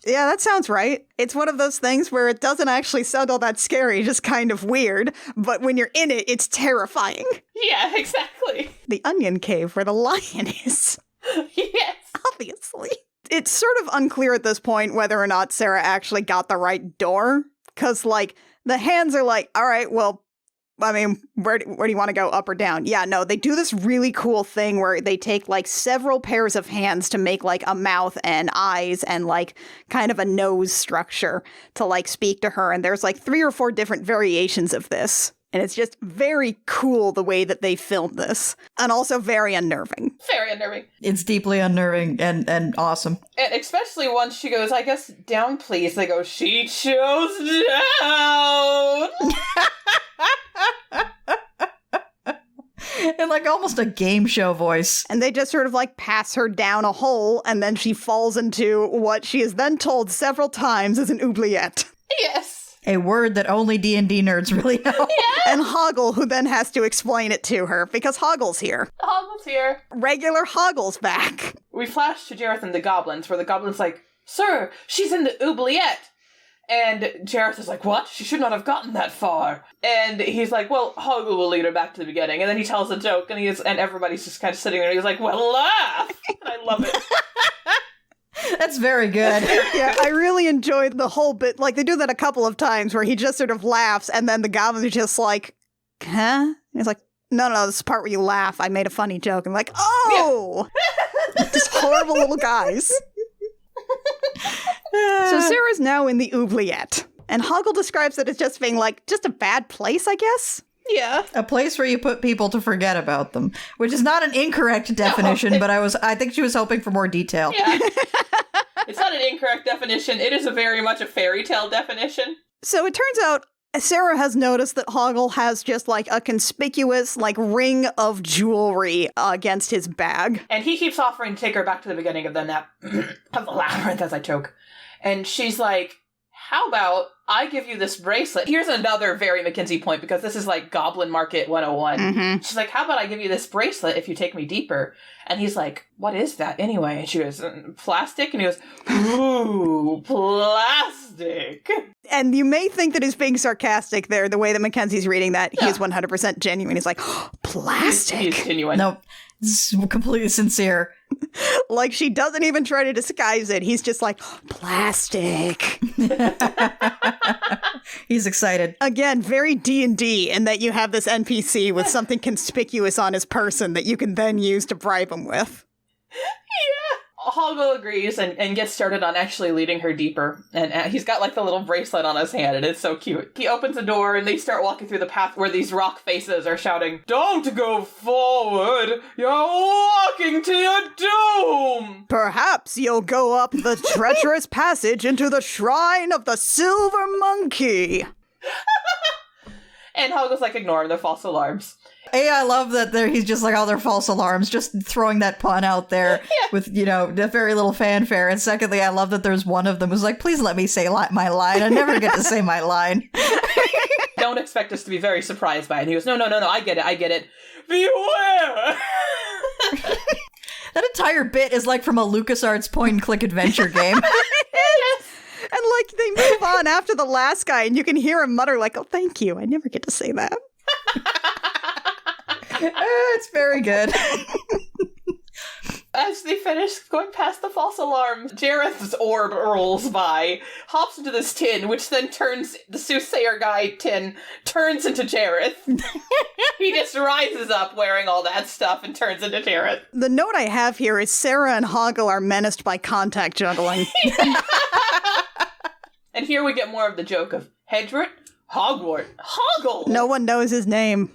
Yeah, that sounds right. It's one of those things where it doesn't actually sound all that scary, just kind of weird. But when you're in it, it's terrifying. Yeah, exactly. The Onion Cave where the lion is. Yes. Obviously. It's sort of unclear at this point whether or not Sarah actually got the right door. Because, the hands are like, all right, well, I mean, where do you want to go, up or down? Yeah, no, they do this really cool thing where they take several pairs of hands to make a mouth and eyes and kind of a nose structure to speak to her. And there's 3 or 4 different variations of this. And it's just very cool the way that they filmed this. And also very unnerving. Very unnerving. It's deeply unnerving and awesome. And especially once she goes, "I guess down, please." They go, "She chose down." And like almost a game show voice. And they just sort of like pass her down a hole, and then she falls into what she is then told several times is an oubliette. Yes. A word that only D&D nerds really know. And Hoggle, who then has to explain it to her, because Hoggle's here. Hoggle's here. Regular Hoggle's back. We flash to Jareth and the goblins, where the goblin's like, "Sir, she's in the oubliette." And Jareth is like, "What? She should not have gotten that far." And he's like, "Well, Hoggle will lead her back to the beginning." And then he tells a joke, and everybody's just kind of sitting there, and he's like, "Well, laugh!" And I love it. That's very good. Yeah, I really enjoyed the whole bit. Like, they do that a couple of times where he just sort of laughs, and then the goblins are just like, huh? And he's like, no, this is the part where you laugh. I made a funny joke. I'm like, oh! Yeah. Just horrible little guys. So Sarah's now in the oubliette, and Hoggle describes it as just being like, just a bad place, I guess? Yeah. A place where you put people to forget about them, which is not an incorrect definition, but I think she was hoping for more detail. Yeah. It's not an incorrect definition. It is very much a fairy tale definition. So it turns out Sarah has noticed that Hoggle has just like a conspicuous like ring of jewelry against his bag. And he keeps offering to take her back to the beginning of the of the labyrinth as I choke. And she's like, "How about I give you this bracelet?" Here's another very Mackenzie point, because this is like Goblin Market 101. Mm-hmm. She's like, "How about I give you this bracelet if you take me deeper?" And he's like, "What is that anyway?" And she goes, "Plastic?" And he goes, "Ooh, plastic." And you may think that he's being sarcastic there, the way that Mackenzie's reading that. Yeah. He's 100% genuine. He's like, oh, plastic. He's genuine. Nope. It's completely sincere. Like, she doesn't even try to disguise it. He's just like, plastic. He's excited. Again, very D&D in that you have this NPC with something conspicuous on his person that you can then use to bribe him with. Yeah. Hoggle agrees and gets started on actually leading her deeper. And he's got like the little bracelet on his hand, and it's so cute. He opens a door, and they start walking through the path where these rock faces are shouting, "Don't go forward! You're walking to your doom!" Perhaps you'll go up the treacherous passage into the shrine of the Silver Monkey. And Hoggle's like, "Ignore them, they're false alarms." I love that he's just like, "Oh, they're false alarms," just throwing that pun out there with, very little fanfare. And secondly, I love that there's one of them who's like, "Please let me say my line. I never get to say my line." Don't expect us to be very surprised by it. And he goes, no, I get it. Beware! That entire bit is like from a LucasArts point-and-click adventure game. And like they move on after the last guy, and you can hear him mutter like, "Oh, thank you. I never get to say that." It's very good. As they finish going past the false alarm, Jareth's orb rolls by, hops into this tin, which then turns, the soothsayer guy tin, turns into Jareth. He just rises up wearing all that stuff and turns into Jareth. The note I have here is Sarah and Hoggle are menaced by contact juggling. And here we get more of the joke of Hedrick, Hogwart, Hoggle! No one knows his name.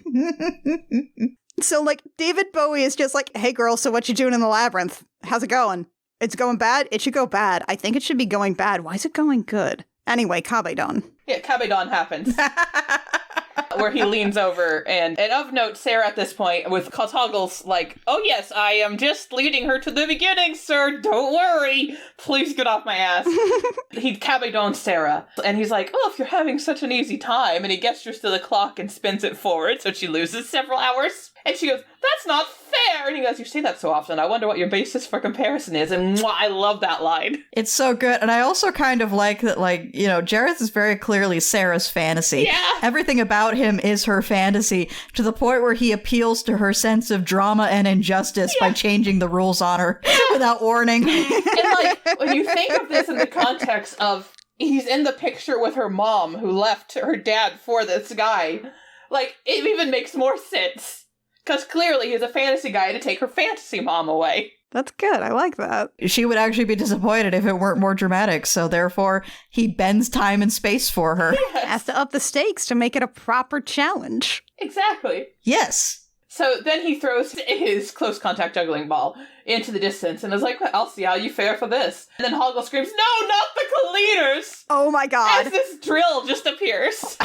So, like, David Bowie is just like, "Hey, girl, so what you doing in the labyrinth? How's it going? It's going bad? It should go bad. I think it should be going bad. Why is it going good? Anyway, Cabedon." Yeah, Cabedon happens. Where he leans over, and of note, Sarah at this point, with Hoggle's like, "Oh yes, I am just leading her to the beginning, sir, don't worry, please get off my ass." He Cabedons Sarah, and he's like, "Oh, if you're having such an easy time," and he gestures to the clock and spins it forward, so she loses several hours. And she goes, "That's not fair!" And he goes, "You say that so often, I wonder what your basis for comparison is." And mwah, I love that line. It's so good. And I also kind of like that, like, Jareth is very clearly Sarah's fantasy. Yeah. Everything about him is her fantasy, to the point where he appeals to her sense of drama and injustice by changing the rules on her without warning. And like, when you think of this in the context of he's in the picture with her mom who left her dad for this guy, like, it even makes more sense. Because clearly he's a fantasy guy to take her fantasy mom away. That's good. I like that. She would actually be disappointed if it weren't more dramatic, so therefore he bends time and space for her. Yes. Has to up the stakes to make it a proper challenge. Exactly. Yes. So then he throws his close contact juggling ball into the distance and is like, "I'll see how you fare for this." And then Hoggle screams, "No, not the Colliners!" Oh my god. As this drill just appears.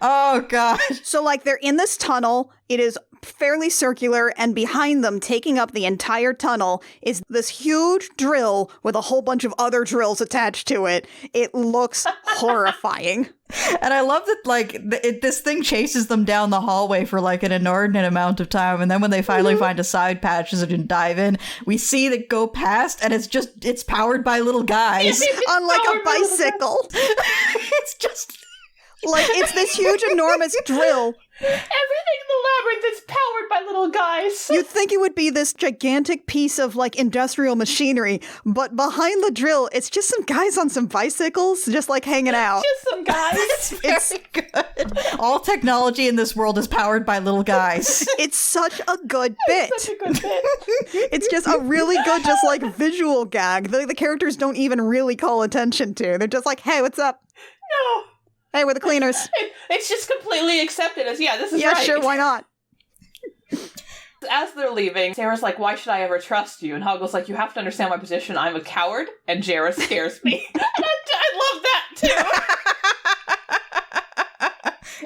Oh, Oh, God. So, like, they're in this tunnel. It is fairly circular, and behind them, taking up the entire tunnel, is this huge drill with a whole bunch of other drills attached to it. It looks horrifying. And I love that, like, this thing chases them down the hallway for, like, an inordinate amount of time, and then when they finally find a side patch and dive in, we see it go past, and it's powered by little guys. On, like, a bicycle. It's just... Like, it's this huge, enormous drill. Everything in the labyrinth is powered by little guys. You'd think it would be this gigantic piece of, like, industrial machinery, but behind the drill, it's just some guys on some bicycles, just, like, hanging out. Just some guys. It's very good. All technology in this world is powered by little guys. It's such a good bit. Such a good bit. It's just a really good, just, like, visual gag. The characters don't even really call attention to. They're just like, hey, what's up? No. Hey, we're the cleaners. It's just completely accepted as, this is Yeah, right. sure, why not? As they're leaving, Sarah's like, why should I ever trust you? And Hoggle's like, you have to understand my position. I'm a coward, and Jareth scares me. And I love that, too.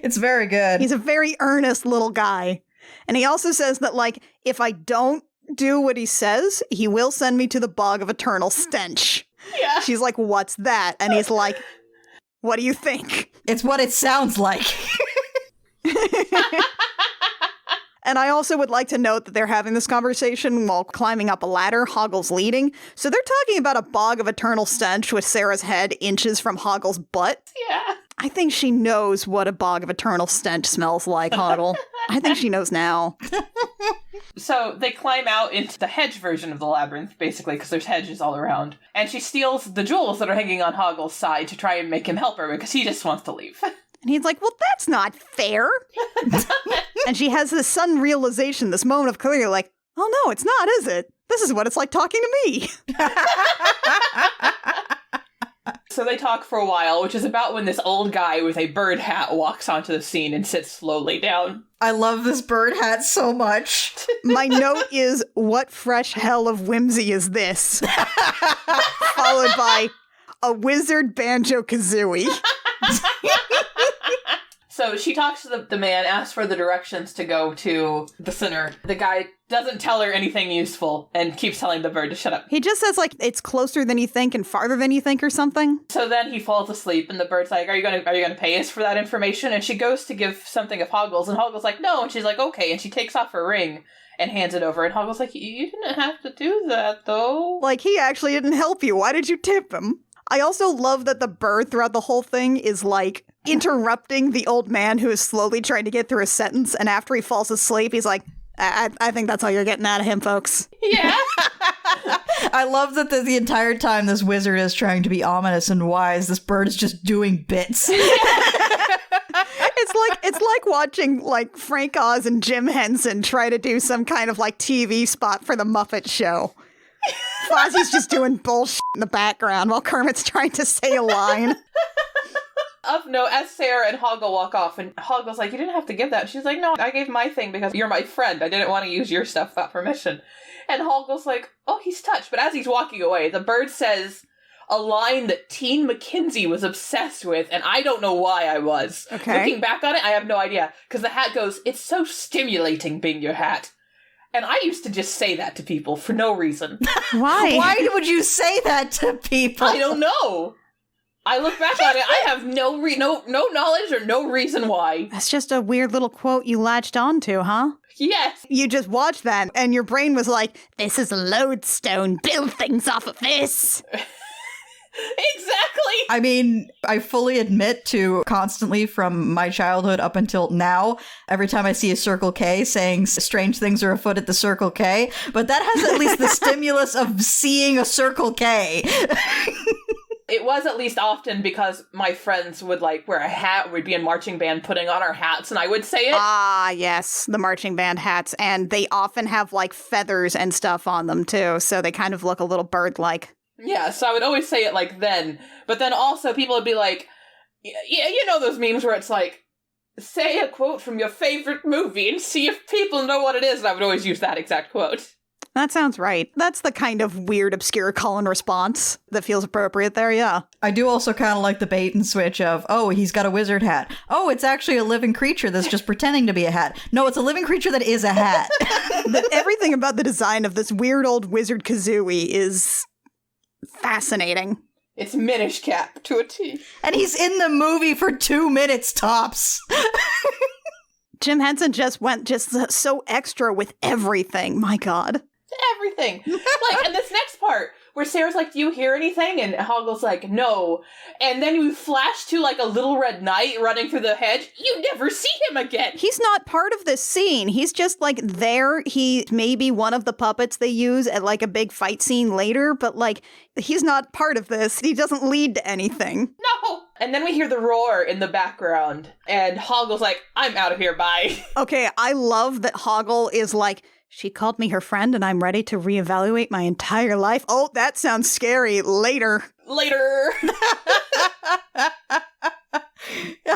It's very good. He's a very earnest little guy. And he also says that, like, if I don't do what he says, he will send me to the bog of eternal stench. Yeah. She's like, what's that? And he's like, what do you think? It's what it sounds like. And I also would like to note that they're having this conversation while climbing up a ladder. Hoggle's leading. So they're talking about a bog of eternal stench with Sarah's head inches from Hoggle's butt. Yeah. I think she knows what a bog of eternal stench smells like, Hoggle. I think she knows now. So they climb out into the hedge version of the labyrinth, basically, because there's hedges all around. And she steals the jewels that are hanging on Hoggle's side to try and make him help her, because he just wants to leave. And he's like, well, that's not fair. And she has this sudden realization, this moment of clarity, like, oh no, it's not, is it? This is what it's like talking to me. So they talk for a while, which is about when this old guy with a bird hat walks onto the scene and sits slowly down. I love this bird hat so much. My note is, what fresh hell of whimsy is this? Followed by a wizard banjo-kazooie. So she talks to the man, asks for the directions to go to the center. The guy doesn't tell her anything useful and keeps telling the bird to shut up. He just says, like, it's closer than you think and farther than you think or something. So then he falls asleep and the bird's like, are you gonna pay us for that information? And she goes to give something of Hoggle's and Hoggle's like, no. And she's like, okay. And she takes off her ring and hands it over. And Hoggle's like, you didn't have to do that, though. Like, he actually didn't help you. Why did you tip him? I also love that the bird throughout the whole thing is, like, interrupting the old man who is slowly trying to get through a sentence. And after he falls asleep, he's like, I think that's all you're getting out of him, folks. Yeah. I love that the entire time this wizard is trying to be ominous and wise, this bird is just doing bits. It's like watching, like, Frank Oz and Jim Henson try to do some kind of, like, TV spot for the Muppet Show. Fozzie's just doing bullshit in the background while Kermit's trying to say a line. Of note, as Sarah and Hoggle walk off, and Hoggle's like, you didn't have to give that. She's like, no, I gave my thing because you're my friend. I didn't want to use your stuff without permission. And Hoggle's like, oh, he's touched. But as he's walking away, the bird says a line that Teen McKenzie was obsessed with, and I don't know why I was. Okay. Looking back on it, I have no idea. Because the hat goes, it's so stimulating being your hat. And I used to just say that to people for no reason. Why? Why would you say that to people? I don't know. I look back on it, I have no knowledge or no reason why. That's just a weird little quote you latched onto, huh? Yes. You just watched that, and your brain was like, this is a lodestone. Build things off of this. Exactly. I mean, I fully admit to constantly from my childhood up until now, every time I see a Circle K saying strange things are afoot at the Circle K, but that has at least the stimulus of seeing a Circle K. It was at least often because my friends would like wear a hat, we'd be in marching band putting on our hats, and I would say it. Ah, yes, the marching band hats, and they often have like feathers and stuff on them too, so they kind of look a little bird-like. Yeah, so I would always say it like then, but then also people would be like, yeah, you know those memes where it's like, say a quote from your favorite movie and see if people know what it is, and I would always use that exact quote. That sounds right. That's the kind of weird, obscure call-in response that feels appropriate there, yeah. I do also kind of like the bait and switch of, oh, he's got a wizard hat. Oh, it's actually a living creature that's just pretending to be a hat. No, it's a living creature that is a hat. Everything about the design of this weird old wizard Kazooie is fascinating. It's Minish Cap to a T. And he's in the movie for 2 minutes tops. Jim Henson just went so extra with everything. My God. Everything. Like, and this next part where Sarah's like, do you hear anything? And Hoggle's like, no. And then you flash to like a little red knight running through the hedge. You never see him again. He's not part of this scene. He's just like there. He may be one of the puppets they use at like a big fight scene later, but like he's not part of this. He doesn't lead to anything. No. And then we hear the roar in the background. And Hoggle's like, I'm out of here, bye. Okay, I love that Hoggle is like, she called me her friend and I'm ready to reevaluate my entire life. Oh, that sounds scary. Later.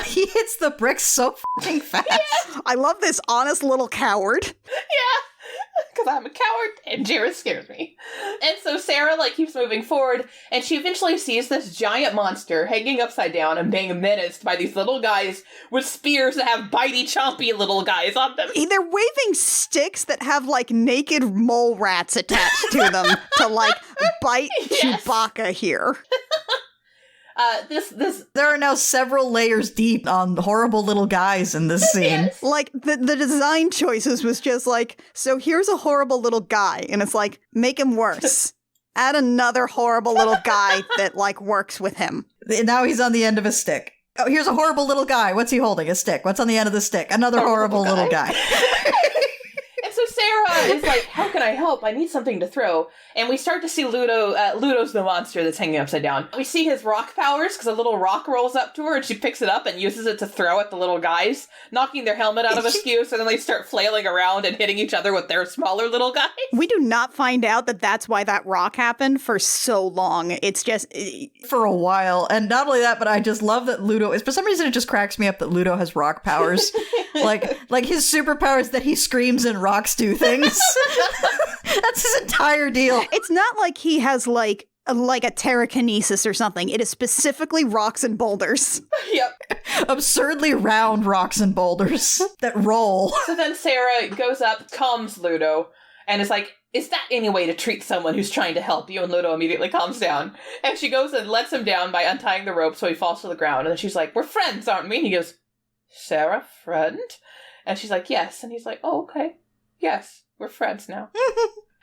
He hits the bricks so fucking fast. Yeah. I love this honest little coward. Yeah, because I'm a coward and Jareth scares me. And so Sarah like keeps moving forward and she eventually sees this giant monster hanging upside down and being menaced by these little guys with spears that have bitey chompy little guys on them. They're waving sticks that have like naked mole rats attached to them to like bite Yes. Chewbacca here. There are now several layers deep on the horrible guys in this scene. Yes. Like, the design choices was just like, so here's a horrible little guy, and it's like, make him worse. Add another horrible little guy that, like, works with him. Now he's on the end of a stick. Oh, here's a horrible little guy. What's he holding? A stick. What's on the end of the stick? Another horrible little guy. And so Sarah is like, how can I help? I need something to throw. And we start to see Ludo. Ludo's the monster that's hanging upside down. We see his rock powers because a little rock rolls up to her and she picks it up and uses it to throw at the little guys, knocking their helmet out of askew. So then they start flailing around and hitting each other with their smaller little guys. We do not find out that that's why that rock happened for so long. It's just... For a while. And not only that, but I just love that Ludo is, for some reason it just cracks me up that Ludo has rock powers. like his superpower is that he screams and rocks do things. That's his entire deal. It's not like he has, like a telekinesis or something. It is specifically rocks and boulders. Yep. Absurdly round rocks and boulders that roll. So then Sarah goes up, calms Ludo, and is like, is that any way to treat someone who's trying to help you? And Ludo immediately calms down. And she goes and lets him down by untying the rope so he falls to the ground. And then she's like, we're friends, aren't we? And he goes, Sarah, friend? And she's like, yes. And he's like, oh, okay. Yes, we're friends now.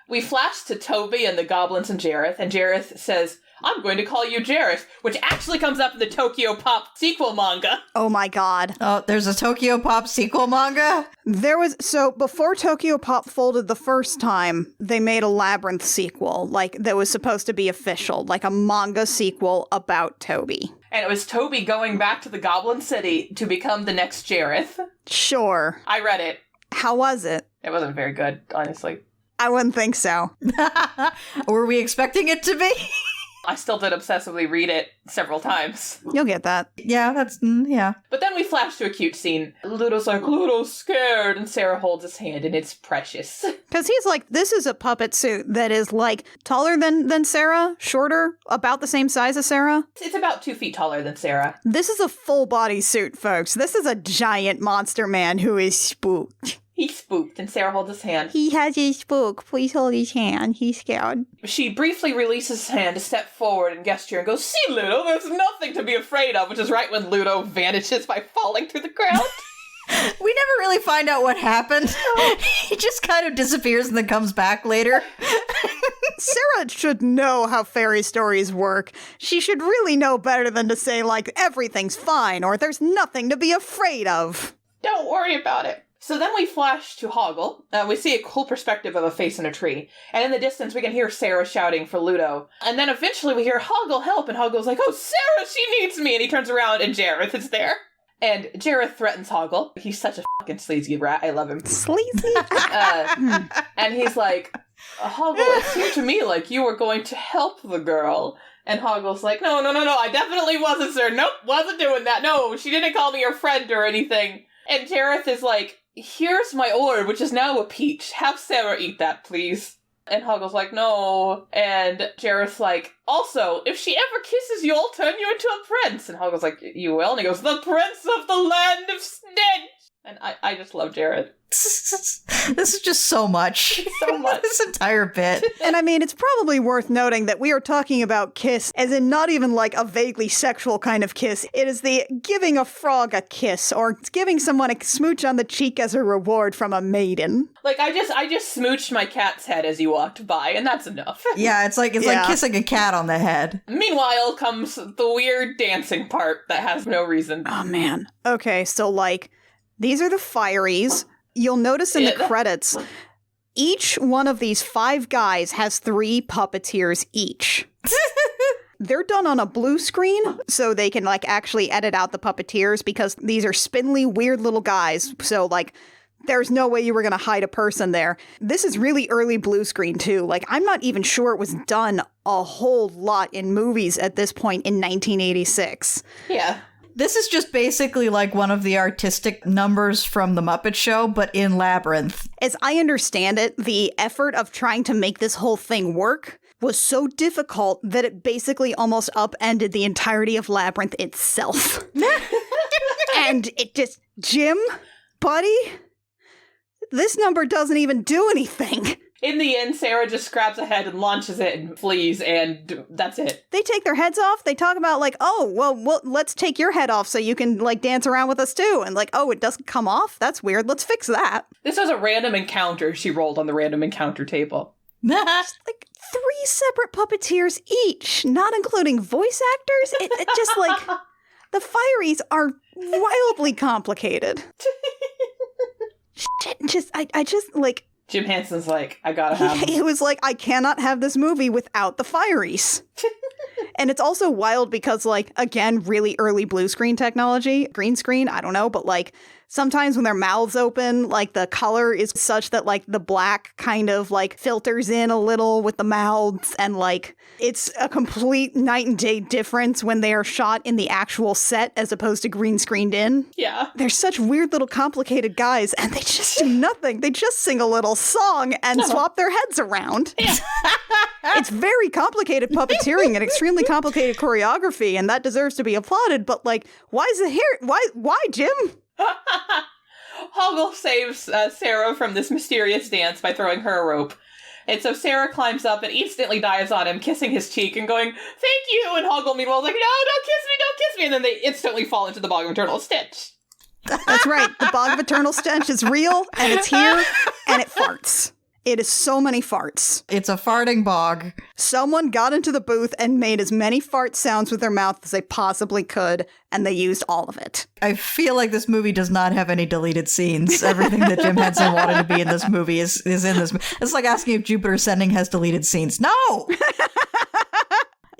We flash to Toby and the goblins and Jareth says, I'm going to call you Jareth, which actually comes up in the Tokyo Pop sequel manga. Oh my God. Oh, there's a Tokyo Pop sequel manga? So before Tokyo Pop folded the first time, they made a Labryinth sequel, like that was supposed to be official, like a manga sequel about Toby. And it was Toby going back to the Goblin City to become the next Jareth. Sure. I read it. How was it? It wasn't very good, honestly. I wouldn't think so. Were we expecting it to be? I still did obsessively read it several times. You'll get that. Yeah, yeah. But then we flash to a cute scene. Ludo's like, Ludo's scared, and Sarah holds his hand, and it's precious. Because he's like, this is a puppet suit that is like taller than Sarah, shorter, about the same size as Sarah. It's about 2 feet taller than Sarah. This is a full body suit, folks. This is a giant monster man who is spooked. He's spooked, and Sarah holds his hand. He has his spook. Please hold his hand. He's scared. She briefly releases his hand to step forward and gesture and goes, see, Ludo, there's nothing to be afraid of, which is right when Ludo vanishes by falling through the ground. We never really find out what happened. He just kind of disappears and then comes back later. Sarah should know how fairy stories work. She should really know better than to say, like, everything's fine or there's nothing to be afraid of. Don't worry about it. So then we flash to Hoggle. We see a cool perspective of a face in a tree. And in the distance, we can hear Sarah shouting for Ludo. And then eventually we hear Hoggle help, and Hoggle's like, oh, Sarah, she needs me! And he turns around, and Jareth is there. And Jareth threatens Hoggle. He's such a fucking sleazy rat. I love him. Sleazy? And he's like, Hoggle, it seemed to me like you were going to help the girl. And Hoggle's like, no, I definitely wasn't, sir. Nope, wasn't doing that. No, she didn't call me her friend or anything. And Jareth is like, here's my orb, which is now a peach. Have Sarah eat that, please. And Hoggle's like, no. And Jareth's like, also, if she ever kisses you, I'll turn you into a prince. And Hoggle's like, you will? And he goes, the prince of the land of stench. And I just love Jareth. This is just so much. So much. This entire bit. And I mean, it's probably worth noting that we are talking about kiss as in not even like a vaguely sexual kind of kiss. It is the giving a frog a kiss or giving someone a smooch on the cheek as a reward from a maiden. Like, I just smooched my cat's head as he walked by, and that's enough. Yeah, it's like kissing a cat on the head. Meanwhile comes the weird dancing part that has no reason. Oh, man. Okay, so like, these are the Fireys. You'll notice in the credits, each one of these 5 guys has 3 puppeteers each. They're done on a blue screen, so they can, like, actually edit out the puppeteers because these are spindly, weird little guys. So, like, there's no way you were going to hide a person there. This is really early blue screen, too. Like, I'm not even sure it was done a whole lot in movies at this point in 1986. Yeah. This is just basically like one of the artistic numbers from The Muppet Show, but in Labyrinth. As I understand it, the effort of trying to make this whole thing work was so difficult that it basically almost upended the entirety of Labyrinth itself. And it just, Jim, buddy, this number doesn't even do anything. In the end, Sarah just grabs a head and launches it and flees, and that's it. They take their heads off. They talk about, like, oh, well, let's take your head off so you can, like, dance around with us, too. And, like, oh, it doesn't come off? That's weird. Let's fix that. This was a random encounter she rolled on the random encounter table. Just, like, 3 separate puppeteers each, not including voice actors. It just, like, the Fireys are wildly complicated. Shit, I just, like... Jim Henson's like, I gotta have him. He was like, I cannot have this movie without the Fireys. And it's also wild because, like, again, really early blue screen technology, green screen, I don't know, but, like, sometimes when their mouths open, like, the color is such that, like, the black kind of, like, filters in a little with the mouths, and, like, it's a complete night and day difference when they are shot in the actual set as opposed to green screened in. Yeah. They're such weird little complicated guys, and they just do nothing. They just sing a little song and swap their heads around. Yeah. It's very complicated puppeteering and extremely complicated choreography, and that deserves to be applauded, but, like, why is it here? Why, Jim? Hoggle saves Sarah from this mysterious dance by throwing her a rope. And so Sarah climbs up and instantly dives on him, kissing his cheek and going, thank you! And Hoggle, meanwhile, is like, no, don't kiss me! And then they instantly fall into the bog of eternal stench. That's right. The bog of eternal stench is real, and it's here, and it farts. It is so many farts. It's a farting bog. Someone got into the booth and made as many fart sounds with their mouth as they possibly could, and they used all of it. I feel like this movie does not have any deleted scenes. Everything that Jim Henson wanted to be in this movie is in this movie. It's like asking if Jupiter Ascending has deleted scenes. No!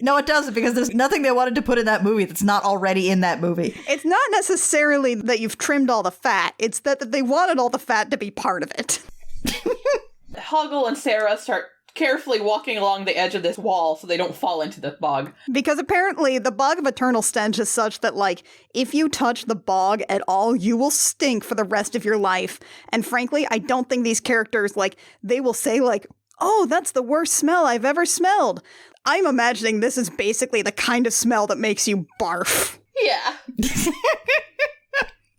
No, it doesn't, because there's nothing they wanted to put in that movie that's not already in that movie. It's not necessarily that you've trimmed all the fat. It's that they wanted all the fat to be part of it. Hoggle and Sarah start carefully walking along the edge of this wall so they don't fall into the bog. Because apparently the bog of eternal stench is such that, like, if you touch the bog at all, you will stink for the rest of your life. And frankly, I don't think these characters, like, they will say, like, oh, that's the worst smell I've ever smelled. I'm imagining this is basically the kind of smell that makes you barf. Yeah.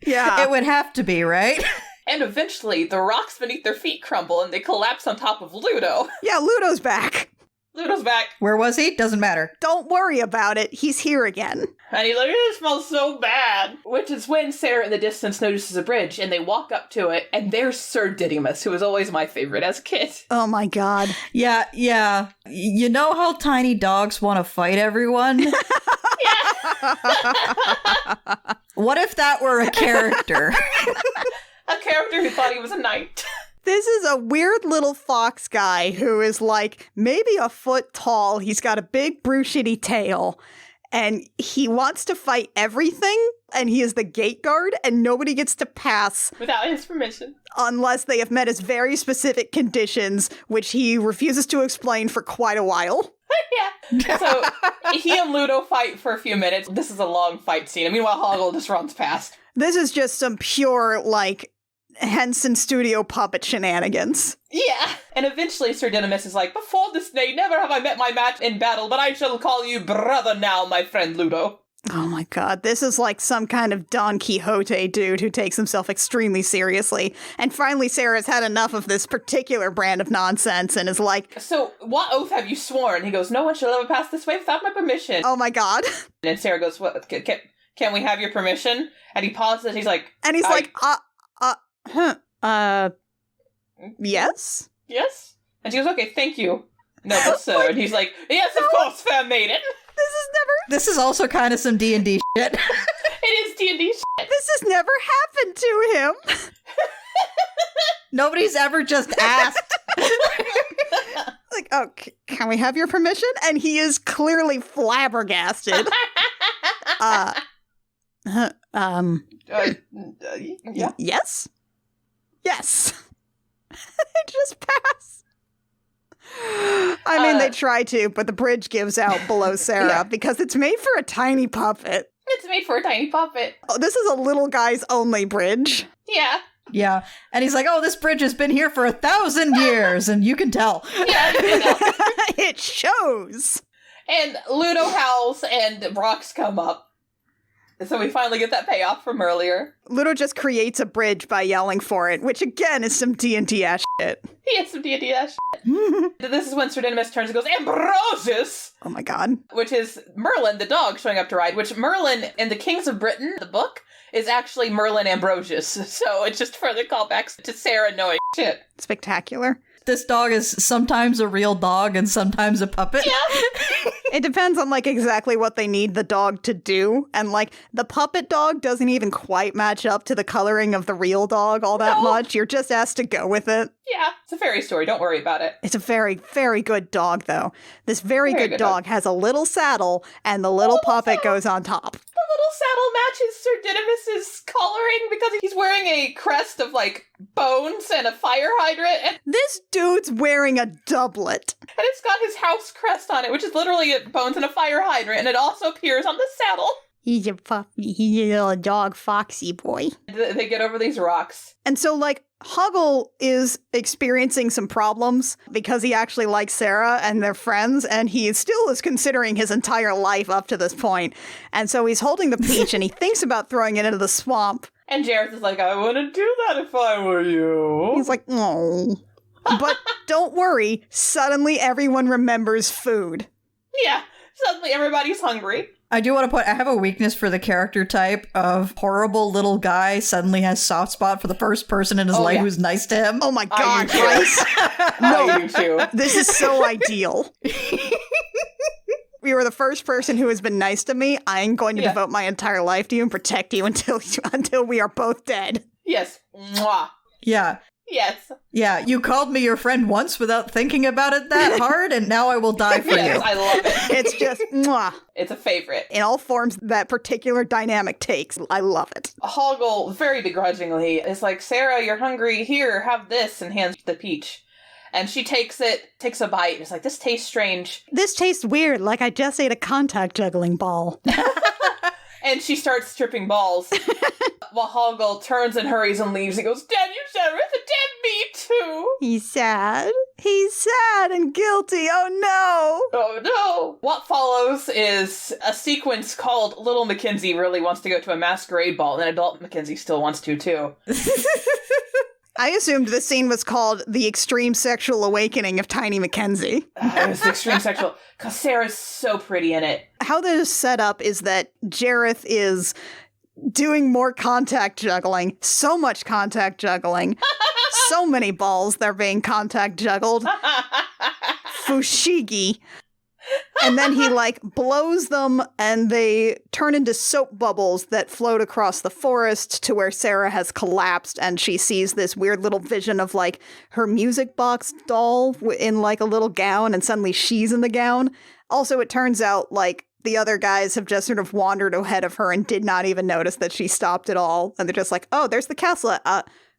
Yeah. It would have to be, right? And eventually, the rocks beneath their feet crumble and they collapse on top of Ludo. Yeah, Ludo's back. Ludo's back. Where was he? Doesn't matter. Don't worry about it. He's here again. And he's like, it smells so bad. Which is when Sarah in the distance notices a bridge and they walk up to it, and there's Sir Didymus, who was always my favorite as a kid. Oh my god. Yeah. You know how tiny dogs want to fight everyone? What if that were a character? A character who thought he was a knight. This is a weird little fox guy who is like maybe a foot tall. He's got a big bruschetty tail, and he wants to fight everything, and he is the gate guard, and nobody gets to pass Without his permission. unless they have met his very specific conditions, which he refuses to explain for quite a while. Yeah. So he and Ludo fight for a few minutes. This is a long fight scene. And meanwhile, Hoggle just runs past. This is just some pure, like, Henson Studio puppet shenanigans. Yeah. And eventually Sir Didymus is like, before this day, never have I met my match in battle, but I shall call you brother now, my friend Ludo. Oh my god, this is like some kind of Don Quixote dude who takes himself extremely seriously. And finally Sarah's had enough of this particular brand of nonsense and is like, so what oath have you sworn? He goes, no one shall ever pass this way without my permission. oh my god. And Sarah goes, what, can we have your permission? And he pauses and he's like... And he's like, yes? Yes? And she goes, okay, thank you, noble sir. And he's like, yes, of course, fair maiden. This is also kind of some D&D shit. It is D&D shit. This has never happened to him. Nobody's ever just asked. Like, oh, can we have your permission? And he is clearly flabbergasted. Yeah. Yes? Yes. They just pass. I mean, they try to, but the bridge gives out below Sarah because it's made for a tiny puppet. It's made for a tiny puppet. Oh, this is a little guy's only bridge. Yeah. Yeah. And he's like, oh, this bridge has been here for 1,000 years. And you can tell. Yeah, you know. It shows. And Ludo howls and rocks come up. So we finally get that payoff from earlier. Ludo just creates a bridge by yelling for it, which again is some D&D ass shit. He has some D&D ass shit. This is when Sir Didymus turns and goes, Ambrosius! Oh my god. Which is Merlin, the dog, showing up to ride, which Merlin in the Kings of Britain, the book, is actually Merlin Ambrosius. So it's just further callbacks to Sarah knowing shit. Spectacular. This dog is sometimes a real dog and sometimes a puppet. Yeah. It depends on, like, exactly what they need the dog to do. And, like, the puppet dog doesn't even quite match up to the coloring of the real dog all that much. You're just asked to go with it. Yeah, it's a fairy story. Don't worry about it. It's a very, very good dog, though. This very good dog has a little saddle, and the little puppet goes on top. The little saddle matches Sir Didymus's coloring because he's wearing a crest of, like, bones and a fire hydrant. And This dude's wearing a doublet. it's got his house crest on it, which is literally bones and a fire hydrant, and it also appears on the saddle. He's a puppy. He's a little dog foxy boy. They get over these rocks. And so, like, Hoggle is experiencing some problems because he actually likes Sarah and they're friends, and he still is considering his entire life up to this point. And so he's holding the peach and he thinks about throwing it into the swamp. And Jareth is like, I wouldn't do that if I were you. He's like, oh. But don't worry, suddenly everyone remembers food. Yeah, suddenly everybody's hungry. I do want to I have a weakness for the character type of horrible little guy suddenly has soft spot for the first person in his life who's nice to him. Oh my god, I Bryce. No, you too. This is so ideal. You were the first person who has been nice to me. I'm going to devote my entire life to you and protect you until we are both dead. Yes. Mwah. Yeah. Yes. Yeah, you called me your friend once without thinking about it that hard, and now I will die for Yes, you. I love it. It's just, mwah. It's a favorite. In all forms that particular dynamic takes. I love it. Hoggle, very begrudgingly, is like, Sarah, you're hungry. Here, have this, and hands the peach. And she takes a bite, and is like, this tastes strange. This tastes weird, like I just ate a contact juggling ball. And she starts stripping balls. While Hoggle turns and hurries and leaves. He goes, damn you, Sheriff, and damn me too. He's sad. He's sad and guilty. Oh no. Oh no. What follows is a sequence called Little Mackenzie really wants to go to a masquerade ball, and adult Mackenzie still wants to too. I assumed this scene was called The Extreme Sexual Awakening of Tiny Mackenzie. It was extreme sexual, because Sarah's so pretty in it. How this is set up is that Jareth is doing more contact juggling. So much contact juggling. So many balls they're being contact juggled. Fushigi. And then he, like, blows them, and they turn into soap bubbles that float across the forest to where Sarah has collapsed, and she sees this weird little vision of, like, her music box doll in, like, a little gown, and suddenly she's in the gown. Also, it turns out, like, the other guys have just sort of wandered ahead of her and did not even notice that she stopped at all. And they're just like, oh, there's the castle.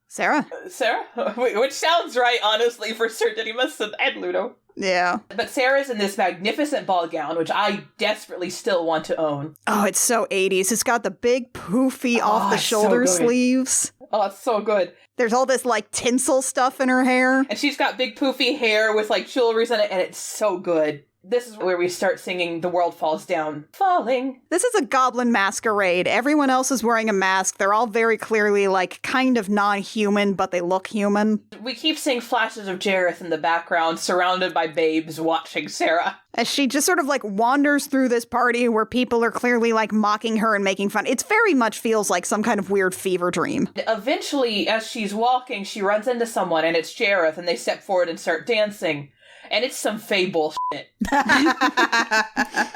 Sarah? Sarah? Which sounds right, honestly, for Sir Didymus and Ludo. Yeah. But Sarah's in this magnificent ball gown, which I desperately still want to own. Oh, it's so 80s. It's got the big poofy off-the-shoulder so good. sleeves. Oh, it's so good. There's all this, like, tinsel stuff in her hair. And she's got big poofy hair with, like, jewelries in it, and it's so good. This is where we start singing The World Falls Down. Falling. This is a goblin masquerade. Everyone else is wearing a mask. They're all very clearly, like, kind of non-human, but they look human. We keep seeing flashes of Jareth in the background, surrounded by babes watching Sarah. As she just sort of, like, wanders through this party where people are clearly, like, mocking her and making fun. It very much feels like some kind of weird fever dream. Eventually, as she's walking, she runs into someone, and it's Jareth, and they step forward and start dancing. And it's some Fae bullshit.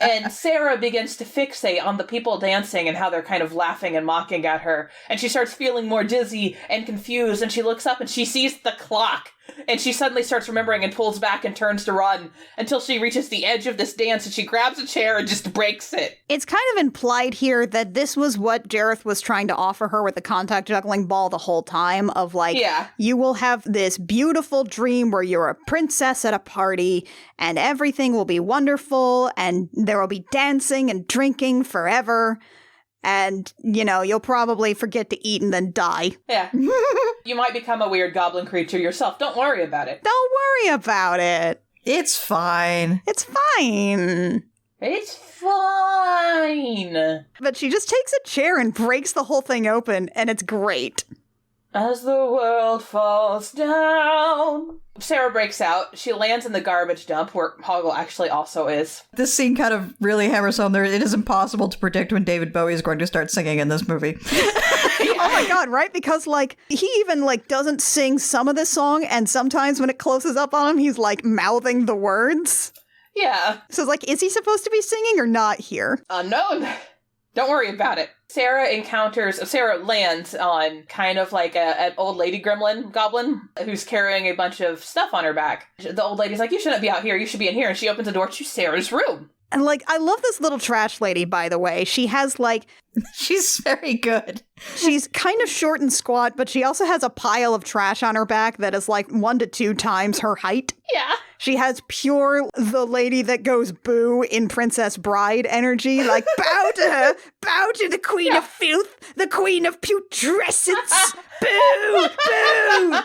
And Sarah begins to fixate on the people dancing and how they're kind of laughing and mocking at her. And she starts feeling more dizzy and confused, and she looks up and she sees the clock. And she suddenly starts remembering and pulls back and turns to run until she reaches the edge of this dance, and she grabs a chair and just breaks it. It's kind of implied here that this was what Jareth was trying to offer her with the contact juggling ball the whole time of, like, you will have this beautiful dream where you're a princess at a party and everything will be wonderful and there will be dancing and drinking forever. And, you know, you'll probably forget to eat and then die. Yeah. You might become a weird goblin creature yourself. Don't worry about it. Don't worry about it. It's fine. It's fine. It's fine. But she just takes a chair and breaks the whole thing open, and it's great. As the world falls down. Sarah breaks out. She lands in the garbage dump, where Hoggle actually also is. This scene kind of really hammers home there. It is impossible to predict when David Bowie is going to start singing in this movie. Oh my god, right? Because, like, he even, like, doesn't sing some of this song, and sometimes when it closes up on him, he's, like, mouthing the words. Yeah. So it's like, is he supposed to be singing or not here? Unknown. Don't worry about it. Sarah lands on kind of like an old lady gremlin goblin who's carrying a bunch of stuff on her back. The old lady's like, you shouldn't be out here, you should be in here. And she opens the door to Sarah's room. And, like, I love this little trash lady, by the way. She has, like... She's very good. She's kind of short and squat, but she also has a pile of trash on her back that is, like, 1 to 2 times her height. Yeah. She has pure the lady that goes boo in Princess Bride energy. Like, bow to the queen of filth, the queen of putrescence. Boo, boo.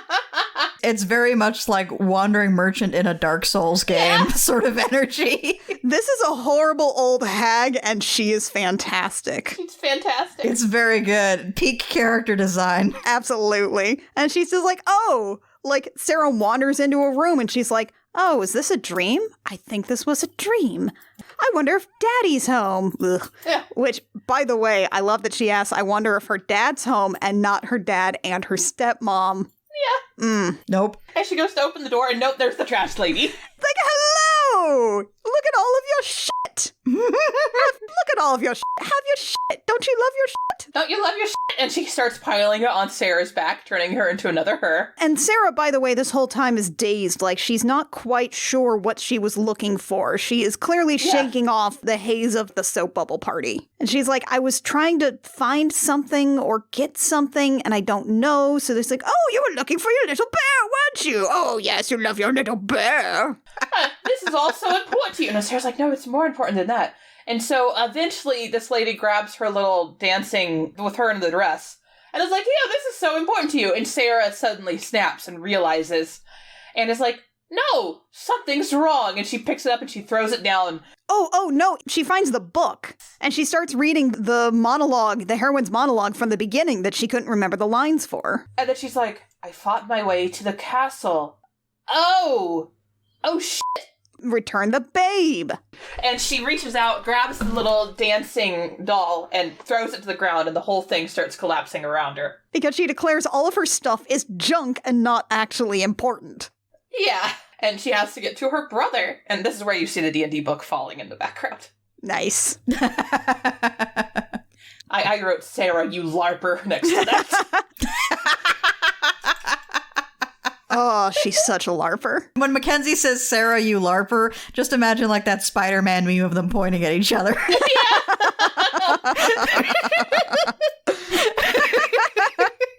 It's very much like Wandering Merchant in a Dark Souls game sort of energy. This is a horrible old hag, and she is fantastic. She's fantastic. It's very good. Peak character design. Absolutely. And she's just like, oh, like, Sarah wanders into a room and she's like, oh, is this a dream? I think this was a dream. I wonder if Daddy's home. Ugh. Yeah. Which, by the way, I love that she asks, I wonder if her dad's home and not her dad and her stepmom. Yeah. Nope. And she goes to open the door and nope, there's the trash lady. Like, hello! Look at all of your shit! Look at all of your shit. Have your shit. Don't you love your shit? Don't you love your shit? And she starts piling it on Sarah's back, turning her into another her. And Sarah, by the way, this whole time is dazed. Like, she's not quite sure what she was looking for. She is clearly shaking off the haze of the soap bubble party. And she's like, I was trying to find something or get something, and I don't know. So there's like, oh, you were looking for your little bear, weren't you? Oh, yes, you love your little bear. This is all so important to you. And Sarah's like, no, it's more important than that. And so eventually this lady grabs her little dancing with her in the dress and is like, yeah, this is so important to you. And Sarah suddenly snaps and realizes and is like, no, something's wrong. And she picks it up and she throws it down. Oh, no. She finds the book and she starts reading the monologue, the heroine's monologue from the beginning that she couldn't remember the lines for. And then she's like, I fought my way to the castle. Oh, shit. Return the babe. And she reaches out, grabs the little dancing doll, and throws it to the ground, and the whole thing starts collapsing around her. Because she declares all of her stuff is junk and not actually important. Yeah, and she has to get to her brother. And this is where you see the D&D book falling in the background. Nice. I wrote Sarah, you LARPer, next to that. Oh, she's such a LARPer. When Mackenzie says, Sarah, you LARPer, just imagine like that Spider-Man meme of them pointing at each other.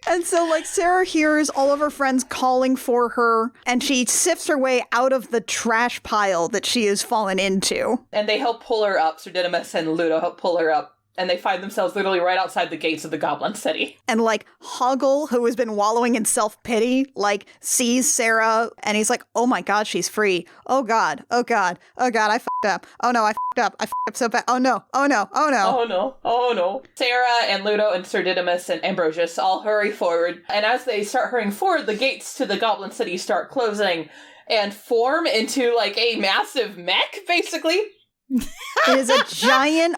And so, like, Sarah hears all of her friends calling for her, and she sifts her way out of the trash pile that she has fallen into. And they help pull her up. Sir Didymus and Ludo help pull her up. And they find themselves literally right outside the gates of the Goblin City. And, like, Hoggle, who has been wallowing in self-pity, like, sees Sarah, and he's like, oh my god, she's free. Oh god, oh god, oh god, I f***ed up. Oh no, I f***ed up. I f***ed up so bad. Oh no, oh no, oh no. Oh no, oh no. Sarah and Ludo and Sir Didymus and Ambrosius all hurry forward. And as they start hurrying forward, the gates to the Goblin City start closing and form into, like, a massive mech, basically. It is a giant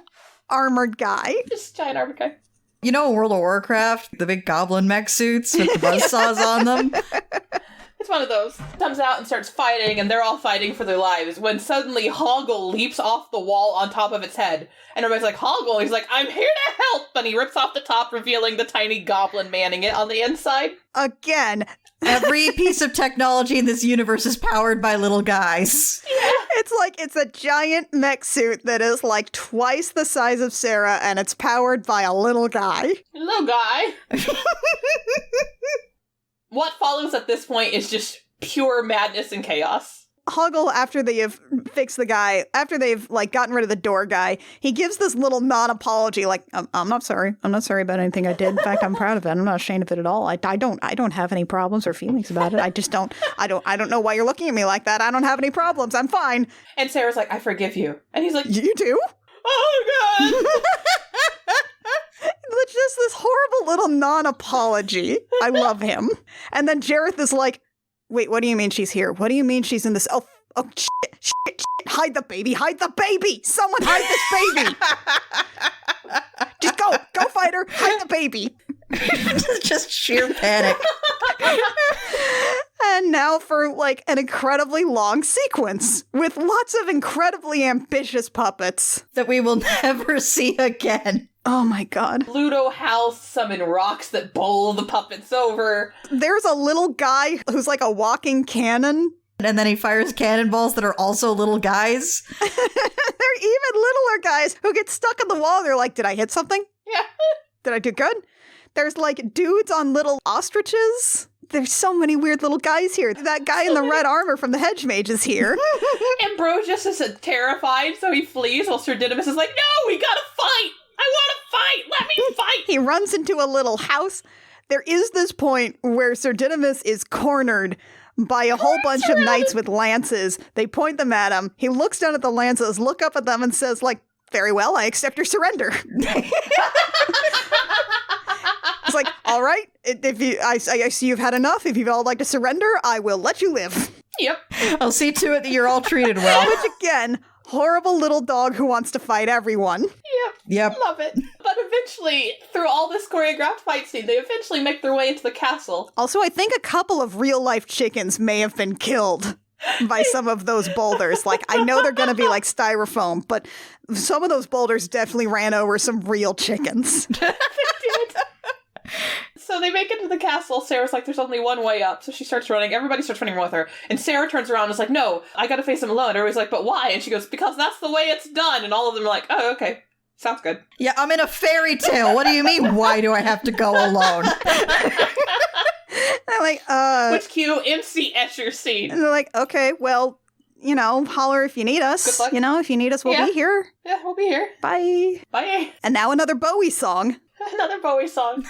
armored guy. Just a giant armored guy. You know, in World of Warcraft, the big goblin mech suits with the buzzsaws on them? It's one of those. Comes out and starts fighting, and they're all fighting for their lives, when suddenly Hoggle leaps off the wall on top of its head. And everybody's like, Hoggle? He's like, I'm here to help! And he rips off the top, revealing the tiny goblin manning it on the inside. Again. Every piece of technology in this universe is powered by little guys. Yeah. It's a giant mech suit that is like twice the size of Sarah, and it's powered by a little guy. Little guy. What follows at this point is just pure madness and chaos. Hoggle, after they have fixed the guy, after they've, like, gotten rid of the door guy, he gives this little non-apology, like, I'm not sorry. I'm not sorry about anything I did. In fact, I'm proud of it. I'm not ashamed of it at all. I don't have any problems or feelings about it. I just don't know why you're looking at me like that. I don't have any problems. I'm fine. And Sarah's like, I forgive you. And he's like, You do? oh god. It's just this horrible little non-apology. I love him. And then Jareth is like, wait, what do you mean she's here? What do you mean she's in this? Oh, shit. Hide the baby. Someone hide this baby. Just go fight her. Hide the baby. Just sheer panic. And now for, like, an incredibly long sequence with lots of incredibly ambitious puppets That we will never see again. Oh my god. Ludo howls summon rocks that bowl the puppets over. There's a little guy who's like a walking cannon. And then he fires cannonballs that are also little guys. They're even littler guys who get stuck in the wall. They're like, did I hit something? Yeah. Did I do good? There's like dudes on little ostriches. There's so many weird little guys here. That guy in the red armor from the hedge mage is here. Ambrosius is terrified, so he flees while Sir Didymus is like, no, we gotta fight! I want to fight! Let me fight! He runs into a little house. There is this point where Sir Didymus is cornered by a whole bunch of knights with lances. They point them at him. He looks down at the lances, look up at them, and says, like, very well, I accept your surrender. It's like, all right, I see you've had enough. If you'd all like to surrender, I will let you live. Yep. I'll see to it that you're all treated well. Which, again, horrible little dog who wants to fight everyone. Yep. Love it. But eventually, through all this choreographed fight scene, they eventually make their way into the castle. Also, I think a couple of real-life chickens may have been killed by some of those boulders. Like, I know they're going to be like styrofoam, but some of those boulders definitely ran over some real chickens. They did. So they make it to the castle. Sarah's like, there's only one way up. So she starts running. Everybody starts running with her. And Sarah turns around and is like, no, I gotta face him alone. Everybody's like, but why? And she goes, because that's the way it's done. And all of them are like, oh, okay. Sounds good. Yeah, I'm in a fairy tale. What do you mean, why do I have to go alone? I'm like, Which cue MC Escher scene. And they're like, okay, well, you know, holler if you need us. Good luck. You know, if you need us, we'll be here. Yeah, we'll be here. Bye. Bye. And now another Bowie song. Another Bowie song.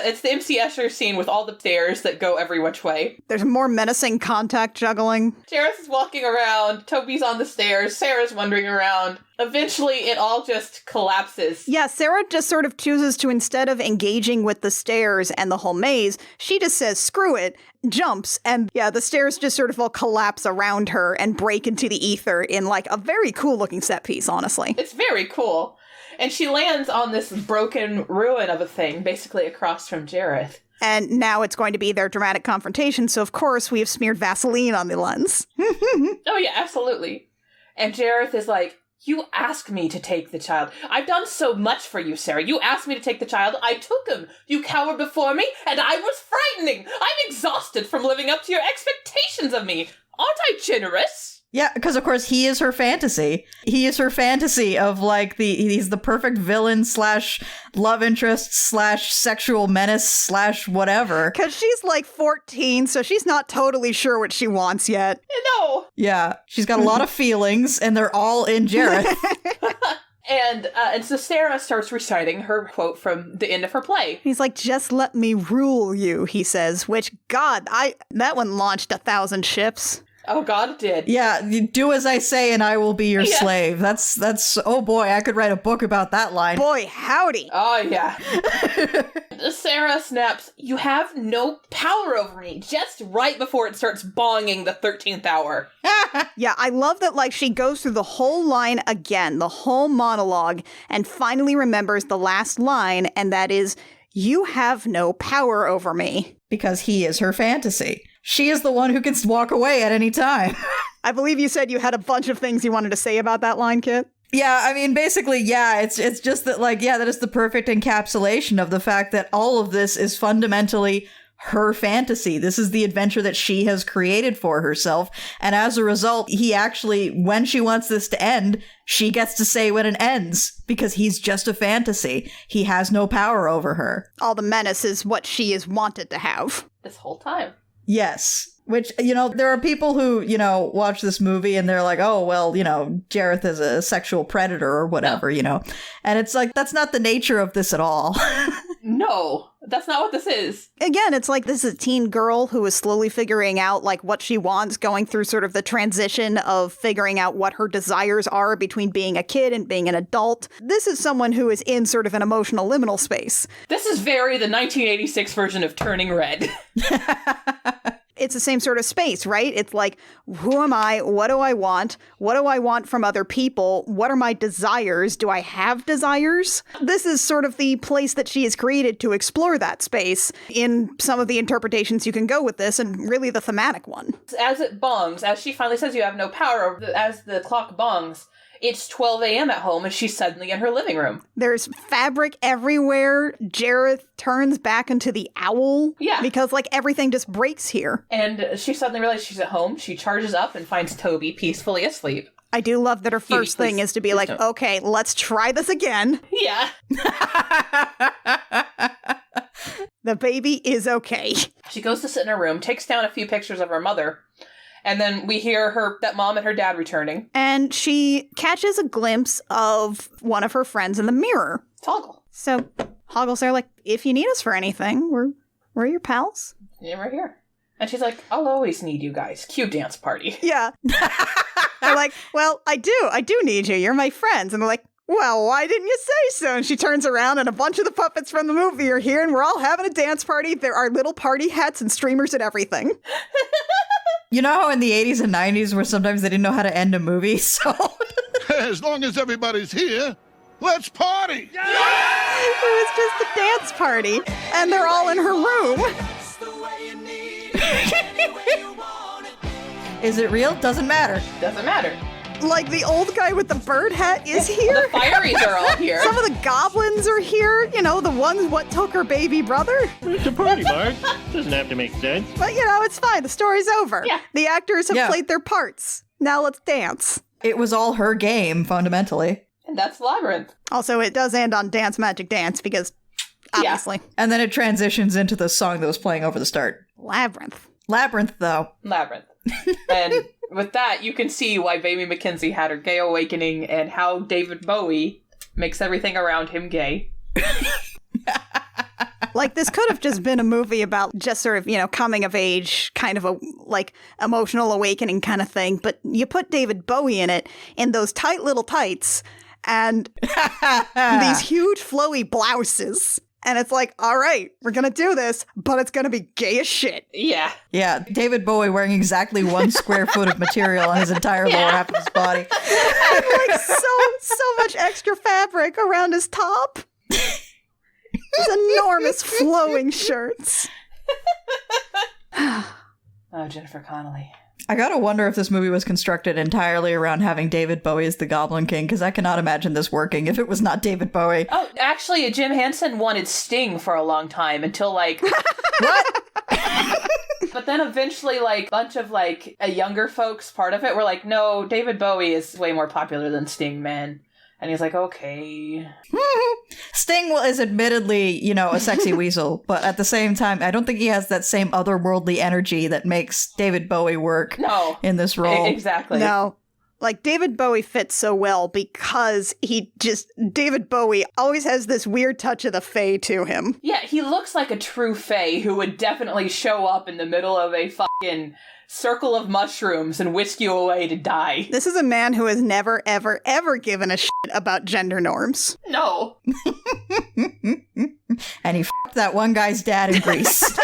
It's the MC Escher scene with all the stairs that go every which way. There's more menacing contact juggling. Jareth is walking around, Toby's on the stairs, Sarah's wandering around. Eventually, it all just collapses. Yeah, Sarah just sort of chooses to, instead of engaging with the stairs and the whole maze, she just says, screw it, jumps, and yeah, the stairs just sort of all collapse around her and break into the ether in like a very cool looking set piece, honestly. It's very cool. And she lands on this broken ruin of a thing, basically across from Jareth. And now it's going to be their dramatic confrontation, so of course we have smeared Vaseline on the lens. Oh yeah, absolutely. And Jareth is like, you asked me to take the child. I've done so much for you, Sarah. You asked me to take the child. I took him. You cowered before me, and I was frightening. I'm exhausted from living up to your expectations of me. Aren't I generous? Yeah, because of course he is her fantasy. He is her fantasy of like he's the perfect villain / love interest / sexual menace / whatever. Because she's like 14, so she's not totally sure what she wants yet. No. Yeah, she's got a lot of feelings and they're all in Jareth. And so Sarah starts reciting her quote from the end of her play. He's like, just let me rule you, he says, which, God, that one launched 1,000 ships. Oh, God, it did. Yeah, you do as I say and I will be your Yeah. slave. That's, oh boy, I could write a book about that line. Boy, howdy. Oh, yeah. Sarah snaps, "You have no power over me," just right before it starts bonging the 13th hour. Yeah, I love that, like, she goes through the whole line again, the whole monologue, and finally remembers the last line, and that is, "You have no power over me." Because he is her fantasy. She is the one who can walk away at any time. I believe you said you had a bunch of things you wanted to say about that line, Kit. Yeah, I mean, basically, yeah, it's just that, like, yeah, that is the perfect encapsulation of the fact that all of this is fundamentally her fantasy. This is the adventure that she has created for herself. And as a result, he actually, when she wants this to end, she gets to say when it ends because he's just a fantasy. He has no power over her. All the menace is what she is wanted to have. This whole time. Yes. Which, you know, there are people who, you know, watch this movie and they're like, oh, well, you know, Jareth is a sexual predator or whatever, you know. And it's like, that's not the nature of this at all. No, that's not what this is. Again, it's like this is a teen girl who is slowly figuring out like what she wants, going through sort of the transition of figuring out what her desires are between being a kid and being an adult. This is someone who is in sort of an emotional liminal space. This is very the 1986 version of Turning Red. It's the same sort of space, right? It's like, who am I? What do I want? What do I want from other people? What are my desires? Do I have desires? This is sort of the place that she has created to explore that space in some of the interpretations you can go with this, and really the thematic one. As it bongs, as she finally says you have no power, as the clock bongs, it's 12 a.m. at home and she's suddenly in her living room. There's fabric everywhere. Jareth turns back into the owl. Yeah. Because, like, everything just breaks here. And she suddenly realizes she's at home. She charges up and finds Toby peacefully asleep. I do love that her first thing is to be like, don't. okay, let's try this again. Yeah. The baby is okay. She goes to sit in her room, takes down a few pictures of her mother, and then we hear that mom and her dad returning. And she catches a glimpse of one of her friends in the mirror. Toggle. So Hoggle's there like, if you need us for anything, we're your pals. Yeah, right here. And she's like, I'll always need you guys. Cue dance party. Yeah. They're like, well, I do need you. You're my friends. And they're like, well, why didn't you say so? And she turns around and a bunch of the puppets from the movie are here and we're all having a dance party. There are little party hats and streamers and everything. You know how in the 80s and 90s where sometimes they didn't know how to end a movie? So As long as everybody's here, let's party! It was just a dance party. And they're all in her room. is it real? Doesn't matter. Doesn't matter. Like the old guy with the bird hat is here. The Fireys are all here. Some of the goblins are here. You know, the ones what took her baby brother. It's a party, Bart. Doesn't have to make sense. But, you know, it's fine. The story's over. Yeah. The actors have Yeah. played their parts. Now let's dance. It was all her game, fundamentally. And that's Labyrinth. Also, it does end on Dance Magic Dance because, obviously, And then it transitions into the song that was playing over the start. Labyrinth. Labyrinth, though. Labyrinth. And with that, you can see why Baby McKenzie had her gay awakening and how David Bowie makes everything around him gay. Like, this could have just been a movie about just sort of, you know, coming of age, kind of a, like, emotional awakening kind of thing. But you put David Bowie in it in those tight little tights and these huge flowy blouses. And it's like, all right, we're going to do this, but it's going to be gay as shit. Yeah. Yeah, David Bowie wearing exactly 1 square foot of material on his entire lower half of his body. And, like, so much extra fabric around his top. These enormous flowing shirts. Oh, Jennifer Connelly. I gotta wonder if this movie was constructed entirely around having David Bowie as the Goblin King, because I cannot imagine this working if it was not David Bowie. Oh, actually, Jim Henson wanted Sting for a long time until, like... What? But then eventually, like, a bunch of, like, younger folks, part of it, were like, no, David Bowie is way more popular than Sting, man. And he's like, okay. Sting is admittedly, you know, a sexy weasel, but at the same time, I don't think he has that same otherworldly energy that makes David Bowie work No. in this role. Exactly. No. Like, David Bowie fits so well because David Bowie always has this weird touch of the fae to him. Yeah, he looks like a true fae who would definitely show up in the middle of a fucking circle of mushrooms and whisk you away to die. This is a man who has never, ever, ever given a shit about gender norms. No. And he f***ed that one guy's dad in Greece.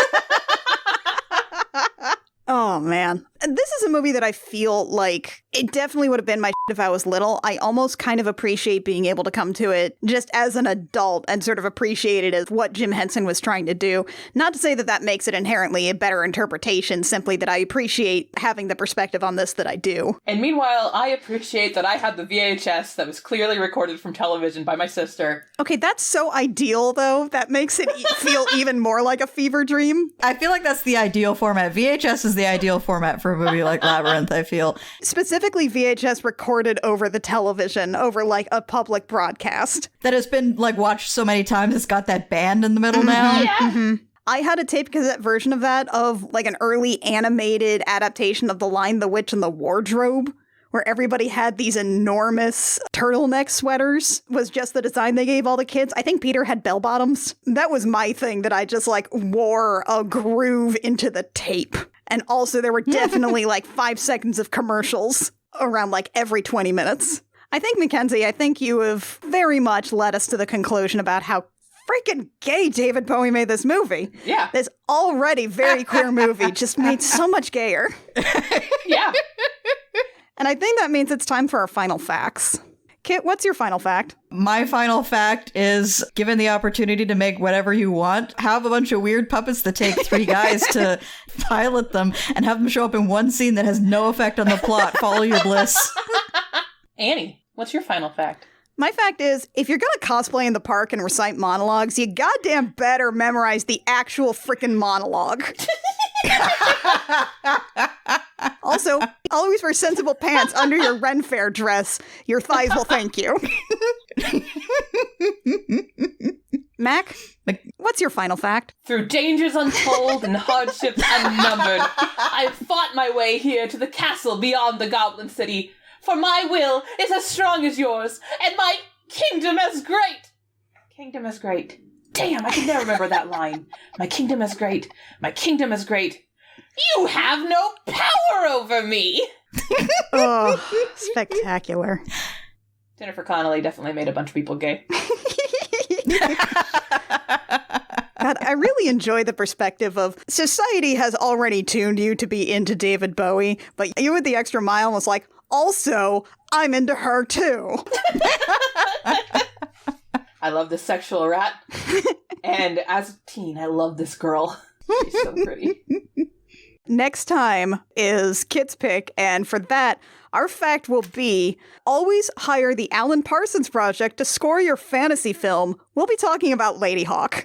Oh, man. This is a movie that I feel like it definitely would have been my shit if I was little. I almost kind of appreciate being able to come to it just as an adult and sort of appreciate it as what Jim Henson was trying to do. Not to say that that makes it inherently a better interpretation, simply that I appreciate having the perspective on this that I do. And meanwhile, I appreciate that I had the VHS that was clearly recorded from television by my sister. Okay, that's so ideal, though. That makes it feel even more like a fever dream. I feel like that's the ideal format. VHS is the ideal format for a movie like Labyrinth, I feel. Specifically VHS recorded over the television, over like a public broadcast. That has been like watched so many times, it's got that band in the middle now. Yeah. I had a tape cassette version of that, of like an early animated adaptation of The Lion, the Witch, and the Wardrobe, where everybody had these enormous turtleneck sweaters, was just the design they gave all the kids. I think Peter had bell bottoms. That was my thing, that I just like wore a groove into the tape. And also there were definitely like 5 seconds of commercials around like every 20 minutes. I think, Mackenzie, you have very much led us to the conclusion about how freaking gay David Bowie made this movie. Yeah. This already very queer movie just made so much gayer. Yeah. And I think that means it's time for our final facts. Kit, what's your final fact? My final fact is, given the opportunity to make whatever you want, have a bunch of weird puppets that take 3 guys to pilot them and have them show up in one scene that has no effect on the plot. Follow your bliss. Annie, what's your final fact? My fact is, if you're gonna cosplay in the park and recite monologues, you goddamn better memorize the actual frickin' monologue. Also, always wear sensible pants under your Ren Fair dress. Your thighs will thank you. Mac, what's your final fact? Through dangers untold and hardships unnumbered, I've fought my way here to the castle beyond the Goblin City. For my will is as strong as yours, and my kingdom as great. Kingdom as great. Damn, I can never remember that line. My kingdom is great. My kingdom is great. You have no power over me! Oh, spectacular. Jennifer Connelly definitely made a bunch of people gay. God, I really enjoy the perspective of society has already tuned you to be into David Bowie, but you went the extra mile and was like, also, I'm into her too. I love this sexual rat. And as a teen, I love this girl. She's so pretty. Next time is Kit's pick, and for that, our fact will be, always hire the Alan Parsons Project to score your fantasy film. We'll be talking about Lady Hawk.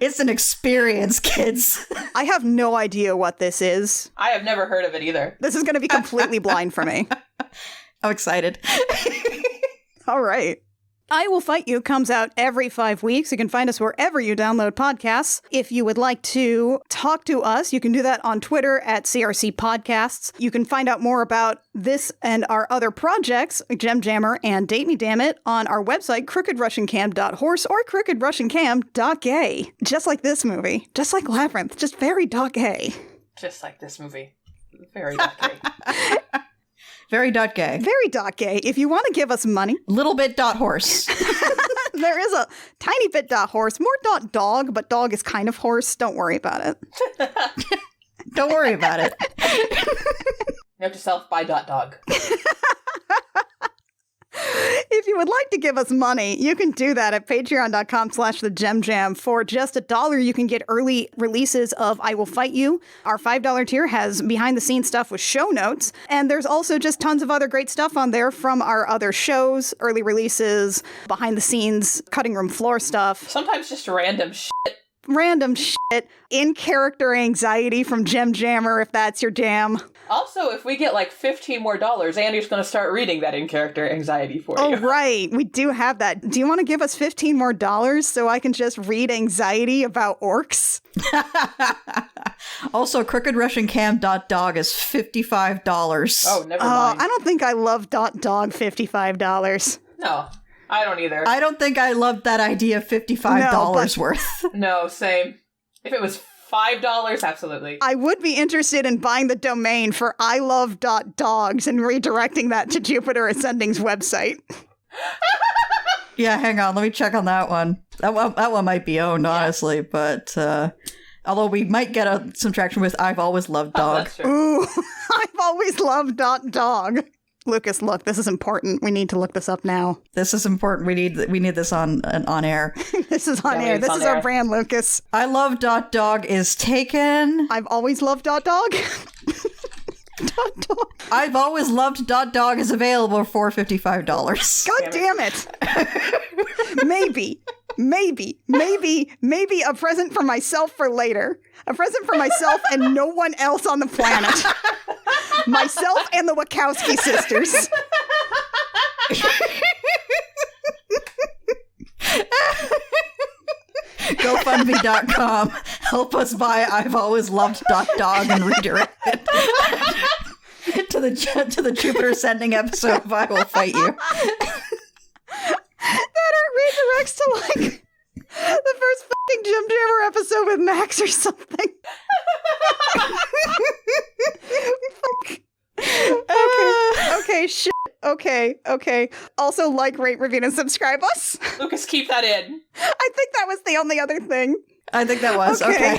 It's an experience, kids. I have no idea what this is. I have never heard of it either. This is going to be completely blind for me. I'm excited. All right. I Will Fight You comes out every 5 weeks. You can find us wherever you download podcasts. If you would like to talk to us, you can do that on Twitter at CRC Podcasts. You can find out more about this and our other projects, Gem Jammer and Date Me Dammit, on our website, crookedrussiancam.horse or crookedrussiancam.gay. Just like this movie. Just like Labyrinth. Just very .gay. Just like this movie. Very gay. Very .gay. Very .gay. If you want to give us money. Little bit .horse. There is a tiny bit .horse. More .dog, but dog is kind of horse. Don't worry about it. Don't worry about it. Note to self, buy .dog. If you would like to give us money, you can do that at patreon.com/thegemjam. For just $1, you can get early releases of I Will Fight You. Our $5 tier has behind-the-scenes stuff with show notes, and there's also just tons of other great stuff on there from our other shows, early releases, behind-the-scenes, cutting room floor stuff. Sometimes just random Random shit, in-character anxiety from Gem Jammer, if that's your jam. Also, if we get like $15 more, Andy's going to start reading that in-character anxiety for Oh, you. right. We do have that. Do you want to give us $15 more so I can just read anxiety about orcs? Also, crookedrussiancam.dog is $55. Oh, never mind. I don't think I love .dog $55. No, I don't either. I don't think I loved that idea $55 worth. No, same. If it was $5, absolutely. I would be interested in buying the domain for ilove.dogs and redirecting that to Jupiter Ascending's website. Yeah, hang on. Let me check on that one. That one might be owned, honestly, but although we might get some traction with I've always loved dog. That's true. Ooh, I've always loved .dog. Lucas, look, this is important. We need to look this up now. This is important. We need this on air. This is on air. This is our brand, Lucas. I love .dog is taken. I've always loved .dog. .dog. I've always loved .dog is available for $55. God damn it. Maybe a present for myself for later. A present for myself and no one else on the planet. Myself and the Wachowski sisters. GoFundMe.com. Help us buy I've always loved .dog and redirect it to the Jupiter Ascending episode of I Will Fight You. That redirects to like the first fucking Jim Jammer episode with Max or something. Fuck. Okay, shit. Okay. Also, like, rate, review, and subscribe us. Lucas, keep that in. I think that was the only other thing. I think that was okay.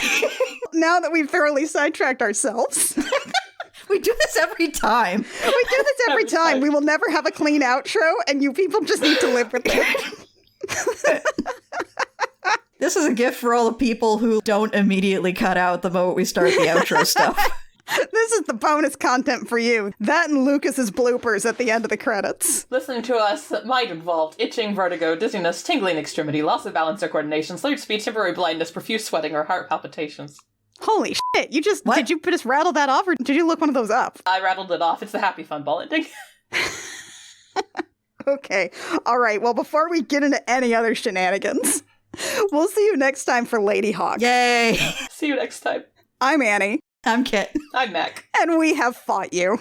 Now that we've thoroughly sidetracked ourselves. We do this every time. We do this every time. We will never have a clean outro, and you people just need to live with it. This is a gift for all the people who don't immediately cut out the moment we start the outro stuff. This is the bonus content for you. That and Lucas's bloopers at the end of the credits. Listening to us might involve itching, vertigo, dizziness, tingling extremity, loss of balance or coordination, slurred speech, temporary blindness, profuse sweating, or heart palpitations. Holy shit, What? Did you just rattle that off, or did you look one of those up? I rattled it off. It's the happy fun ball ending. Okay, alright, well before we get into any other shenanigans, we'll see you next time for Lady Hawk. Yay! See you next time. I'm Annie. I'm Kit. I'm Mac. And we have fought you.